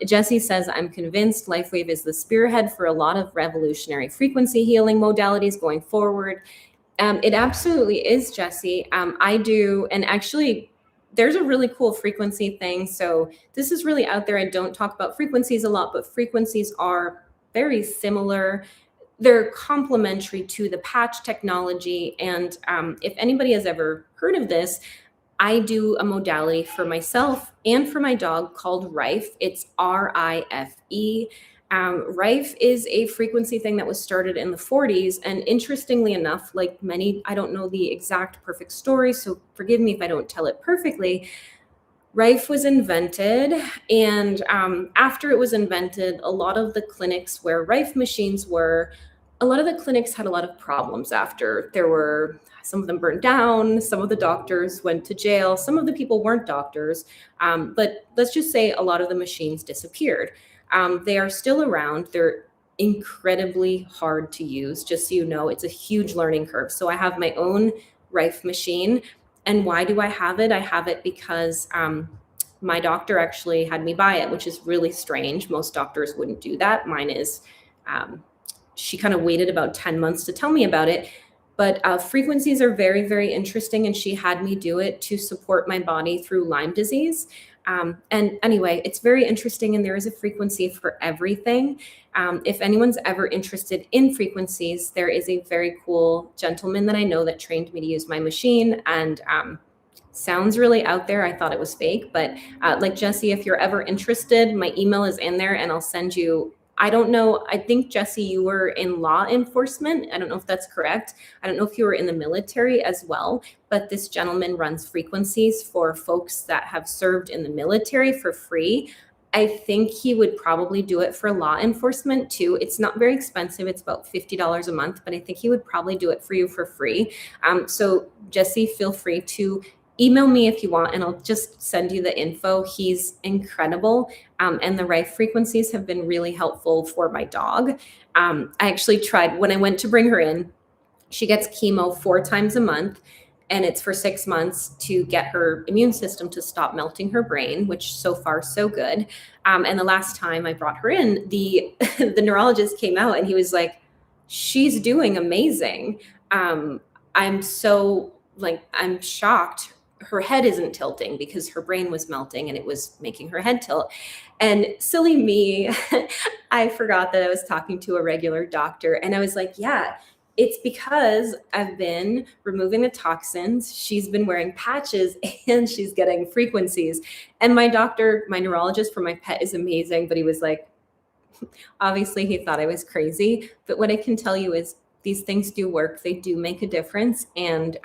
S1: Jesse says, I'm convinced LifeWave is the spearhead for a lot of revolutionary frequency healing modalities going forward. It absolutely is, Jesse. I do. And actually, there's a really cool frequency thing. So this is really out there. I don't talk about frequencies a lot, but frequencies are very similar. They're complementary to the patch technology. And if anybody has ever heard of this, I do a modality for myself and for my dog called Rife. It's RIFE. Rife is a frequency thing that was started in the 40s. And interestingly enough, like many, I don't know the exact perfect story, so forgive me if I don't tell it perfectly. Rife was invented, and after it was invented, a lot of the clinics where Rife machines were, a lot of the clinics had a lot of problems after. There were, some of them burned down, some of the doctors went to jail, some of the people weren't doctors, but let's just say a lot of the machines disappeared. They are still around. They're incredibly hard to use. Just so you know, it's a huge learning curve. So I have my own Rife machine. And why do I have it? I have it because my doctor actually had me buy it, which is really strange. Most doctors wouldn't do that. Mine is, she kind of waited about 10 months to tell me about it. But frequencies are very, very interesting. And she had me do it to support my body through Lyme disease. And anyway, it's very interesting. And there is a frequency for everything. If anyone's ever interested in frequencies, there is a very cool gentleman that I know that trained me to use my machine, and sounds really out there. I thought it was fake, but like Jesse, if you're ever interested, my email is in there and I'll send you, I don't know. I think, Jesse, you were in law enforcement. I don't know if that's correct. I don't know if you were in the military as well, but this gentleman runs frequencies for folks that have served in the military for free. I think he would probably do it for law enforcement too. It's not very expensive. It's about $50 a month, but I think he would probably do it for you for free. So Jesse, feel free to email me if you want, and I'll just send you the info. He's incredible. And the Rife frequencies have been really helpful for my dog. I actually tried, when I went to bring her in, she gets chemo 4 times a month, and it's for 6 months to get her immune system to stop melting her brain, which so far so good. And the last time I brought her in, the neurologist came out and he was like, she's doing amazing. I'm so I'm shocked. Her head isn't tilting because her brain was melting and it was making her head tilt. And silly me, I forgot that I was talking to a regular doctor, and I was like, yeah, it's because I've been removing the toxins. She's been wearing patches and she's getting frequencies. And my doctor, my neurologist for my pet, is amazing, but he was like, obviously he thought I was crazy. But what I can tell you is these things do work. They do make a difference. And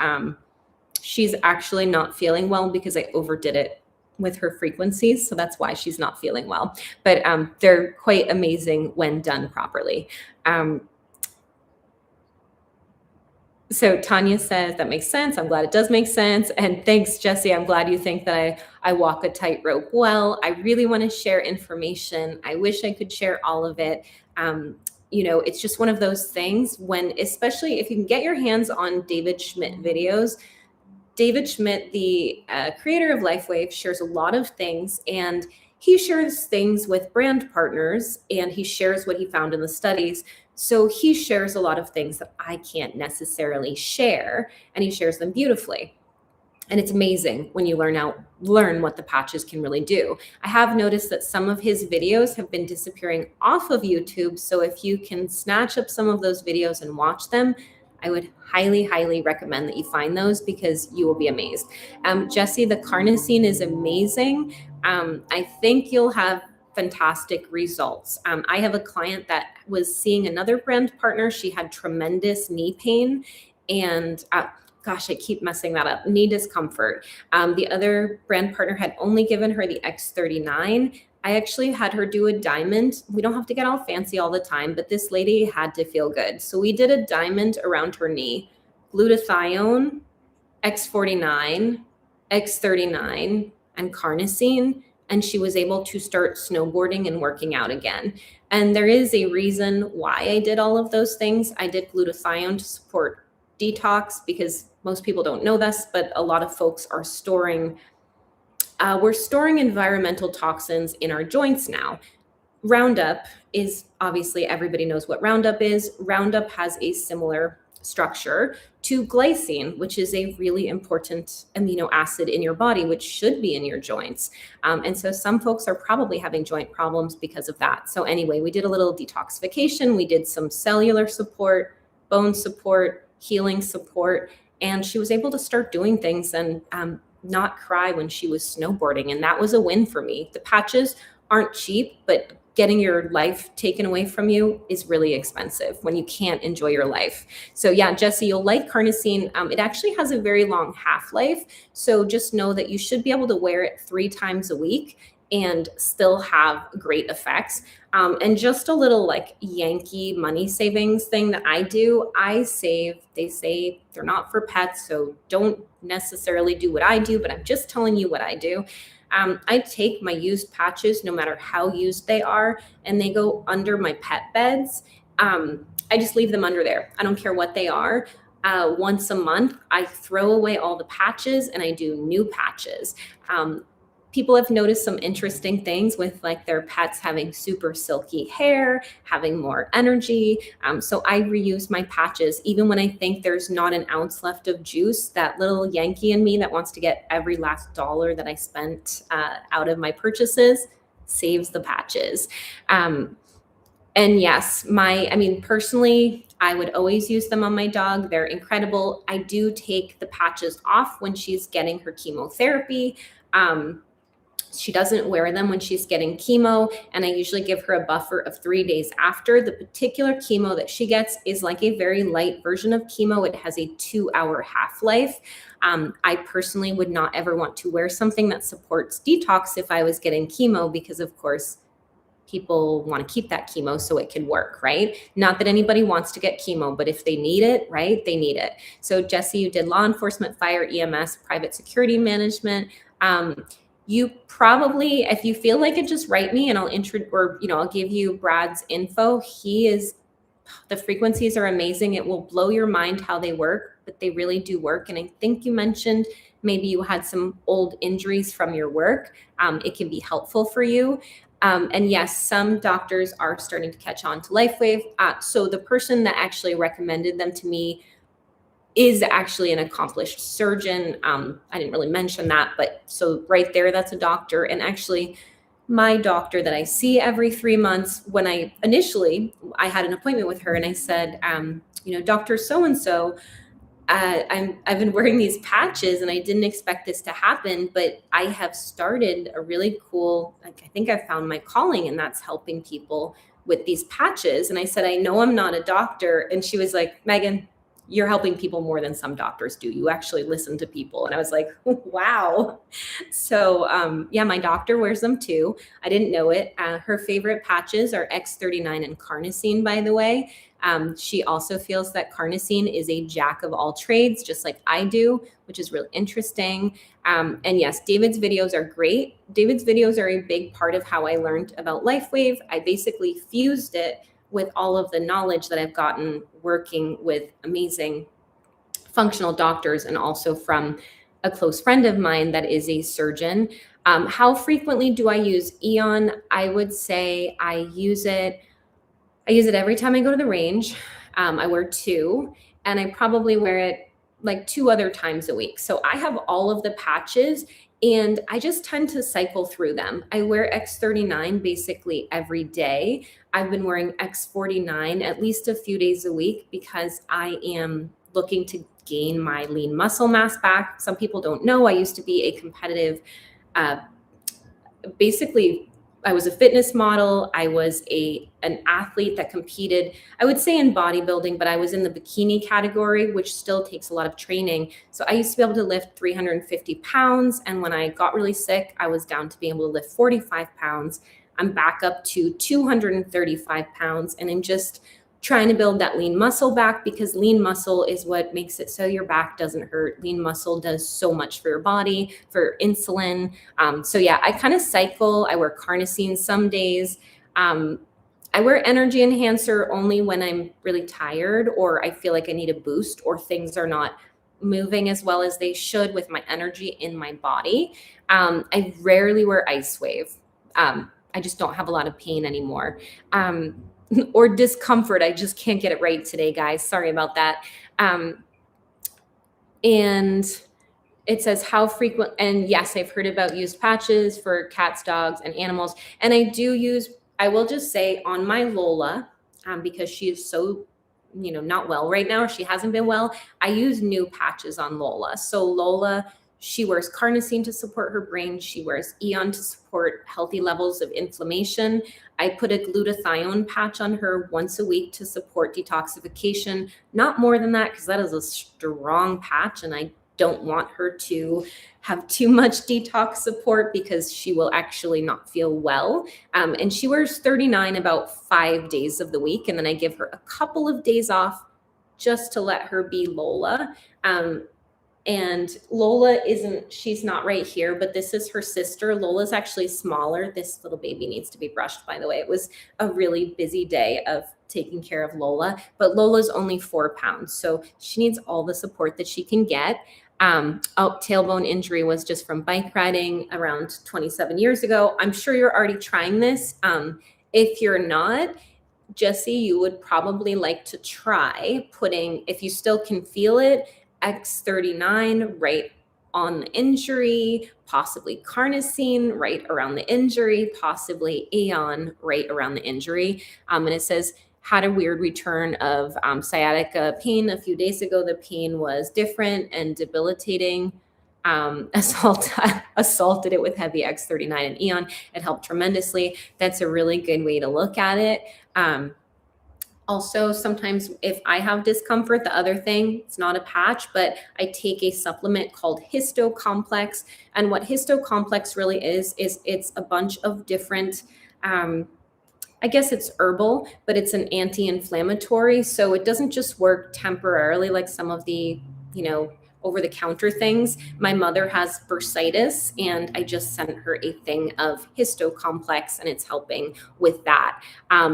S1: she's actually not feeling well because I overdid it with her frequencies. So that's why she's not feeling well. But they're quite amazing when done properly. So Tanya says, that makes sense. I'm glad it does make sense. And thanks, Jesse. I'm glad you think that I walk a tightrope well. I really want to share information. I wish I could share all of it. It's just one of those things when, especially if you can get your hands on David Schmidt videos. David Schmidt, the creator of LifeWave, shares a lot of things, and he shares things with brand partners, and he shares what he found in the studies. So he shares a lot of things that I can't necessarily share, and he shares them beautifully. And it's amazing when you learn what the patches can really do. I have noticed that some of his videos have been disappearing off of YouTube. So if you can snatch up some of those videos and watch them, I would highly, highly recommend that you find those, because you will be amazed. Jesse, the carnosine is amazing. I think you'll have fantastic results. I have a client that was seeing another brand partner. She had tremendous knee pain and gosh, I keep messing that up, knee discomfort. The other brand partner had only given her the X39. I actually had her do a diamond. We don't have to get all fancy all the time, but this lady had to feel good. So we did a diamond around her knee, glutathione, X49, X39, and carnosine, and she was able to start snowboarding and working out again. And there is a reason why I did all of those things. I did glutathione to support detox because most people don't know this, but a lot of folks are we're storing environmental toxins in our joints now. Roundup is obviously, everybody knows what Roundup is. Roundup has a similar structure to glycine, which is a really important amino acid in your body, which should be in your joints. And so some folks are probably having joint problems because of that. So anyway, we did a little detoxification. We did some cellular support, bone support, healing support, and she was able to start doing things and not cry when she was snowboarding. And that was a win for me. The patches aren't cheap, but getting your life taken away from you is really expensive when you can't enjoy your life. So yeah, Jesse, you'll like carnosine. It actually has a very long half-life. So just know that you should be able to wear it 3 times a week and still have great effects. And just a little like Yankee money savings thing that I do, I save, they say they're not for pets, so don't necessarily do what I do, but I'm just telling you what I do. I take my used patches, no matter how used they are, and they go under my pet beds. I just leave them under there. I don't care what they are. Once a month, I throw away all the patches and I do new patches. People have noticed some interesting things with like their pets having super silky hair, having more energy. So I reuse my patches even when I think there's not an ounce left of juice. That little Yankee in me that wants to get every last dollar that I spent out of my purchases saves the patches. And yes, personally, I would always use them on my dog. They're incredible. I do take the patches off when she's getting her chemotherapy. She doesn't wear them when she's getting chemo, and I usually give her a buffer of 3 days after. The particular chemo that she gets is like a very light version of chemo. It has a 2-hour half-life. I personally would not ever want to wear something that supports detox if I was getting chemo, because of course, people want to keep that chemo so it can work, right? Not that anybody wants to get chemo, but if they need it, right, they need it. So Jesse, you did law enforcement, fire, EMS, private security management. You probably, if you feel like it, just write me and I'll give you Brad's info. The frequencies are amazing. It will blow your mind how they work, but they really do work. And I think you mentioned maybe you had some old injuries from your work. It can be helpful for you. And yes, some doctors are starting to catch on to LifeWave. So the person that actually recommended them to me is actually an accomplished surgeon. I didn't really mention that, but so right there, that's a doctor. And actually my doctor that I see every 3 months, when I had an appointment with her and I said, Dr. So-and-so, I've been wearing these patches and I didn't expect this to happen, but I have started a really cool, I think I found my calling, and that's helping people with these patches. And I said, I know I'm not a doctor. And she was like, Megan, you're helping people more than some doctors do. You actually listen to people. And I was like, wow. So my doctor wears them too. I didn't know it. Her favorite patches are X39 and carnosine, by the way. She also feels that carnosine is a jack of all trades, just like I do, which is really interesting. And yes, David's videos are great. David's videos are a big part of how I learned about LifeWave. I basically fused it with all of the knowledge that I've gotten working with amazing functional doctors, and also from a close friend of mine that is a surgeon. How frequently do I use Eon? I would say I use it every time I go to the range. I wear 2, and I probably wear it like 2 other times a week. So I have all of the patches and I just tend to cycle through them. I wear X39 basically every day. I've been wearing X49 at least a few days a week because I am looking to gain my lean muscle mass back. Some people don't know I used to be a competitive, basically I was a fitness model. I was an athlete that competed, I would say in bodybuilding, but I was in the bikini category, which still takes a lot of training. So I used to be able to lift 350 pounds. And when I got really sick, I was down to being able to lift 45 pounds. I'm back up to 235 pounds. And I'm just trying to build that lean muscle back, because lean muscle is what makes it so your back doesn't hurt. Lean muscle does so much for your body, for insulin. So yeah, I kind of cycle. I wear carnosine some days. I wear energy enhancer only when I'm really tired, or I feel like I need a boost, or things are not moving as well as they should with my energy in my body. I rarely wear LifeWave. I just don't have a lot of pain anymore. Or discomfort. I just can't get it right today, guys. Sorry about that. And it says how frequent, and yes, I've heard about used patches for cats, dogs, and animals. And I will just say on my Lola, because she is so, not well right now, or she hasn't been well, I use new patches on Lola. So Lola, she wears carnosine to support her brain. She wears Eon to support healthy levels of inflammation. I put a glutathione patch on her once a week to support detoxification. Not more than that, because that is a strong patch, and I don't want her to have too much detox support because she will actually not feel well. And she wears 39 about 5 days of the week. And then I give her a couple of days off just to let her be Lola. And Lola she's not right here, but this is her sister. Lola's actually smaller. This little baby needs to be brushed, by the way. It was a really busy day of taking care of Lola, but Lola's only 4 pounds. So she needs all the support that she can get. Tailbone injury was just from bike riding around 27 years ago. I'm sure you're already trying this. If you're not, Jesse, you would probably like to try putting, if you still can feel it, X39 right on the injury, possibly carnosine right around the injury, possibly Aeon right around the injury. And it says, had a weird return of sciatica pain a few days ago. The pain was different and debilitating. Assaulted it with heavy X39 and Eon. It helped tremendously. That's a really good way to look at it. Also, sometimes if I have discomfort, the other thing, it's not a patch, but I take a supplement called histocomplex. And what histocomplex really is it's a bunch of different, I guess it's herbal, but it's an anti-inflammatory. So it doesn't just work temporarily like some of the, over-the-counter things. My mother has bursitis, and I just sent her a thing of histocomplex, and it's helping with that.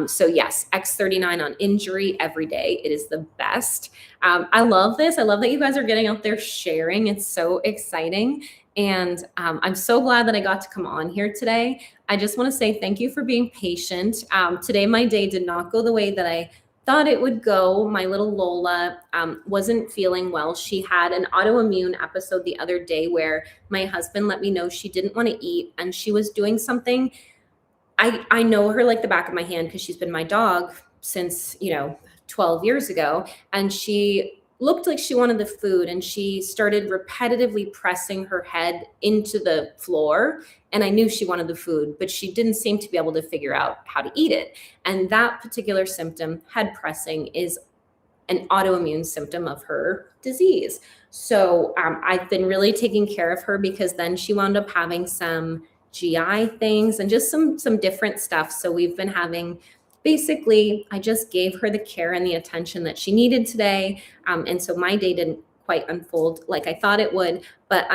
S1: So yes, X39 on injury every day. It is the best. I love this. I love that you guys are getting out there sharing. It's so exciting. And I'm so glad that I got to come on here today. I just want to say thank you for being patient. Today, my day did not go the way that I thought it would go. My little Lola wasn't feeling well. She had an autoimmune episode the other day where my husband let me know she didn't want to eat, and she was doing something. I know her like the back of my hand because she's been my dog since, 12 years ago. And she looked like she wanted the food, and she started repetitively pressing her head into the floor. And I knew she wanted the food, but she didn't seem to be able to figure out how to eat it. And that particular symptom, head pressing, is an autoimmune symptom of her disease. So I've been really taking care of her, because then she wound up having some GI things and just some different stuff. So we've been having, basically, I just gave her the care and the attention that she needed today. And so my day didn't quite unfold like I thought it would, but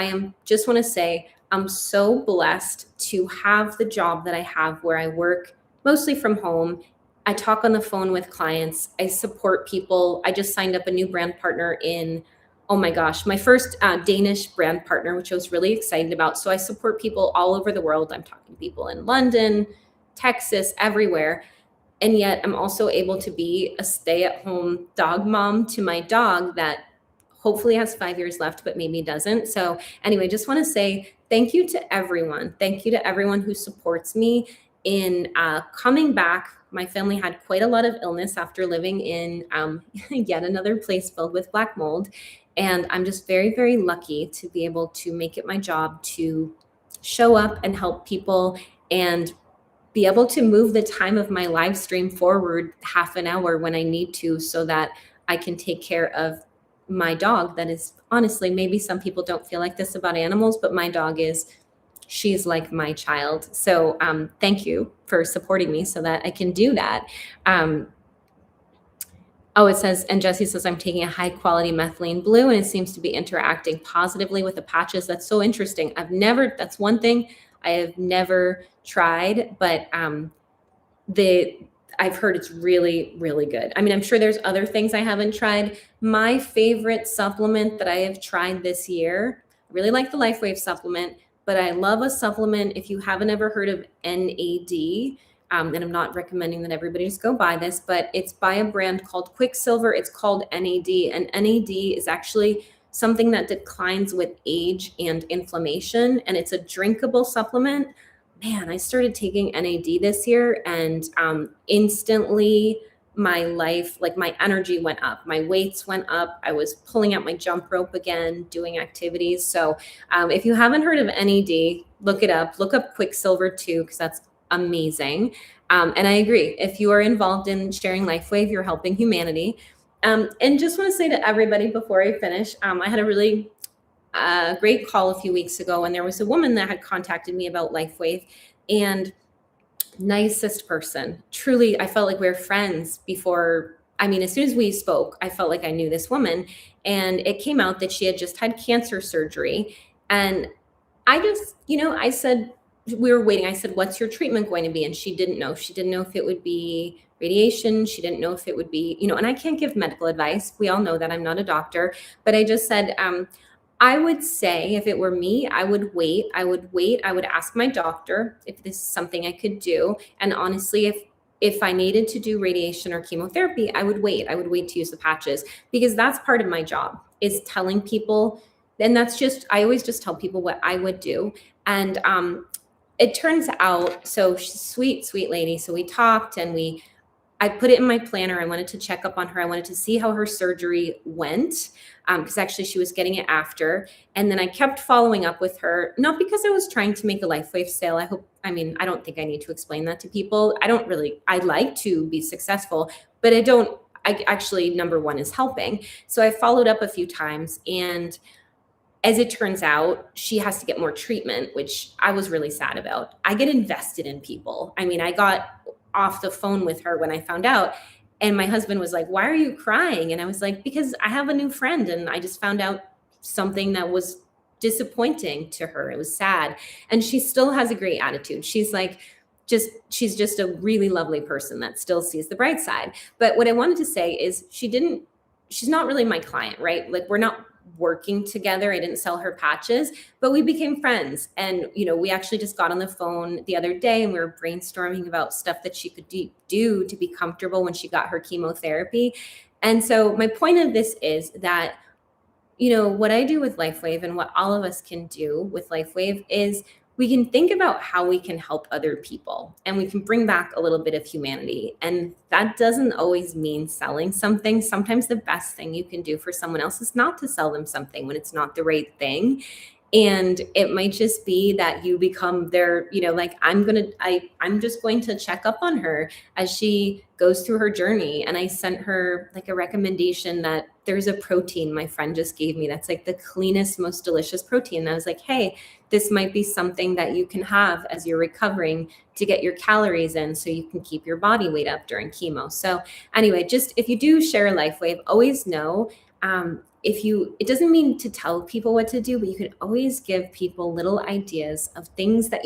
S1: just want to say, I'm so blessed to have the job that I have, where I work mostly from home. I talk on the phone with clients. I support people. I just signed up a new brand partner oh my gosh, my first Danish brand partner, which I was really excited about. So I support people all over the world. I'm talking to people in London, Texas, everywhere. And yet I'm also able to be a stay-at-home dog mom to my dog that hopefully has 5 years left, but maybe doesn't. So anyway, just want to say thank you to everyone. Thank you to everyone who supports me in coming back. My family had quite a lot of illness after living in yet another place filled with black mold. And I'm just very, very lucky to be able to make it my job to show up and help people and be able to move the time of my live stream forward half an hour when I need to, so that I can take care of my dog. That is, honestly, maybe some people don't feel like this about animals, but my dog she's like my child. So thank you for supporting me so that I can do that. Oh, it says, and Jesse says, I'm taking a high quality methylene blue and it seems to be interacting positively with the patches. That's so interesting. That's one thing I have never tried, but I've heard it's really, really good. I mean, I'm sure there's other things I haven't tried. My favorite supplement that I have tried this year, I really like the LifeWave supplement, but I love a supplement. If you haven't ever heard of NAD, and I'm not recommending that everybody just go buy this, but it's by a brand called Quicksilver. It's called NAD, and NAD is actually something that declines with age and inflammation, and it's a drinkable supplement. Man, I started taking NAD this year, and instantly my life, like my energy went up, my weights went up. I was pulling out my jump rope again, doing activities. So if you haven't heard of NAD, look it up. Look up Quicksilver too, because that's amazing. And I agree. If you are involved in sharing LifeWave, you're helping humanity. And just want to say to everybody before I finish, I had a really great call a few weeks ago, and there was a woman that had contacted me about LifeWave, and nicest person. Truly, I felt like we were friends before. I mean, as soon as we spoke, I felt like I knew this woman, and it came out that she had just had cancer surgery. And I just, I said, we were waiting. I said, what's your treatment going to be? And she didn't know. She didn't know if it would be radiation. She didn't know if it would be, and I can't give medical advice. We all know that I'm not a doctor, but I just said, I would say if it were me, I would wait. I would ask my doctor if this is something I could do. And honestly, if I needed to do radiation or chemotherapy, I would wait. I would wait to use the patches, because that's part of my job, is telling people. And I always just tell people what I would do. And it turns out, so she's a sweet lady. So we talked, and I put it in my planner. I wanted to check up on her. I wanted to see how her surgery went, because actually she was getting it after. And then I kept following up with her, not because I was trying to make a LifeWave sale. I don't think I need to explain that to people. I'd like to be successful, but I actually, number one is helping. So I followed up a few times, and as it turns out, she has to get more treatment, which I was really sad about. I get invested in people. I mean, I got off the phone with her when I found out, and my husband was like, why are you crying? And I was like, because I have a new friend, and I just found out something that was disappointing to her. It was sad. And she still has a great attitude. She's she's just a really lovely person that still sees the bright side. But what I wanted to say is she's not really my client, right? Like, we're not working together. I didn't sell her patches, but we became friends. And, we actually just got on the phone the other day, and we were brainstorming about stuff that she could do to be comfortable when she got her chemotherapy. And so my point of this is that, what I do with LifeWave, and what all of us can do with LifeWave, is we can think about how we can help other people, and we can bring back a little bit of humanity. And that doesn't always mean selling something. Sometimes the best thing you can do for someone else is not to sell them something when it's not the right thing. And it might just be that you become their, like, I'm just going to check up on her as she goes through her journey. And I sent her like a recommendation that there's a protein my friend just gave me that's like the cleanest, most delicious protein. And I was like, hey, this might be something that you can have as you're recovering to get your calories in, so you can keep your body weight up during chemo. So anyway, just if you do share LifeWave, always know, it doesn't mean to tell people what to do, but you can always give people little ideas of things that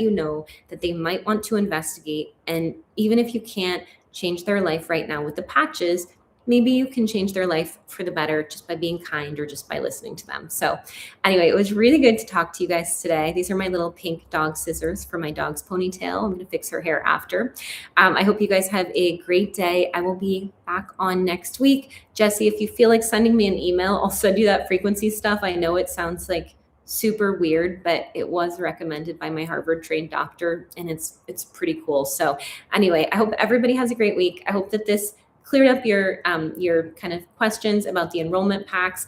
S1: that they might want to investigate. And even if you can't change their life right now with the patches, maybe you can change their life for the better just by being kind or just by listening to them. So anyway, it was really good to talk to you guys today. These are my little pink dog scissors for my dog's ponytail. I'm going to fix her hair after. I hope you guys have a great day. I will be back on next week. Jesse, if you feel like sending me an email, I'll send you that frequency stuff. I know it sounds like super weird, but it was recommended by my Harvard trained doctor, and it's pretty cool. So anyway, I hope everybody has a great week. I hope that this cleared up your kind of questions about the enrollment packs.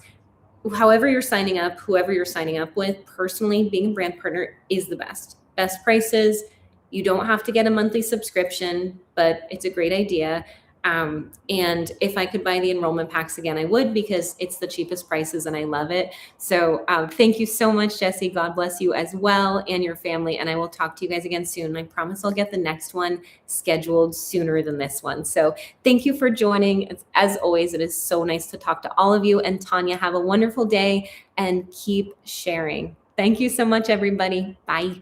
S1: However you're signing up, whoever you're signing up with, personally, being a brand partner is the best prices, You don't have to get a monthly subscription, but it's a great idea. And if I could buy the enrollment packs again, I would, because it's the cheapest prices and I love it. So thank you so much, Jesse. God bless you as well and your family. And I will talk to you guys again soon. I promise I'll get the next one scheduled sooner than this one. So thank you for joining. As always, it is so nice to talk to all of you. And Tanya, have a wonderful day and keep sharing. Thank you so much, everybody. Bye.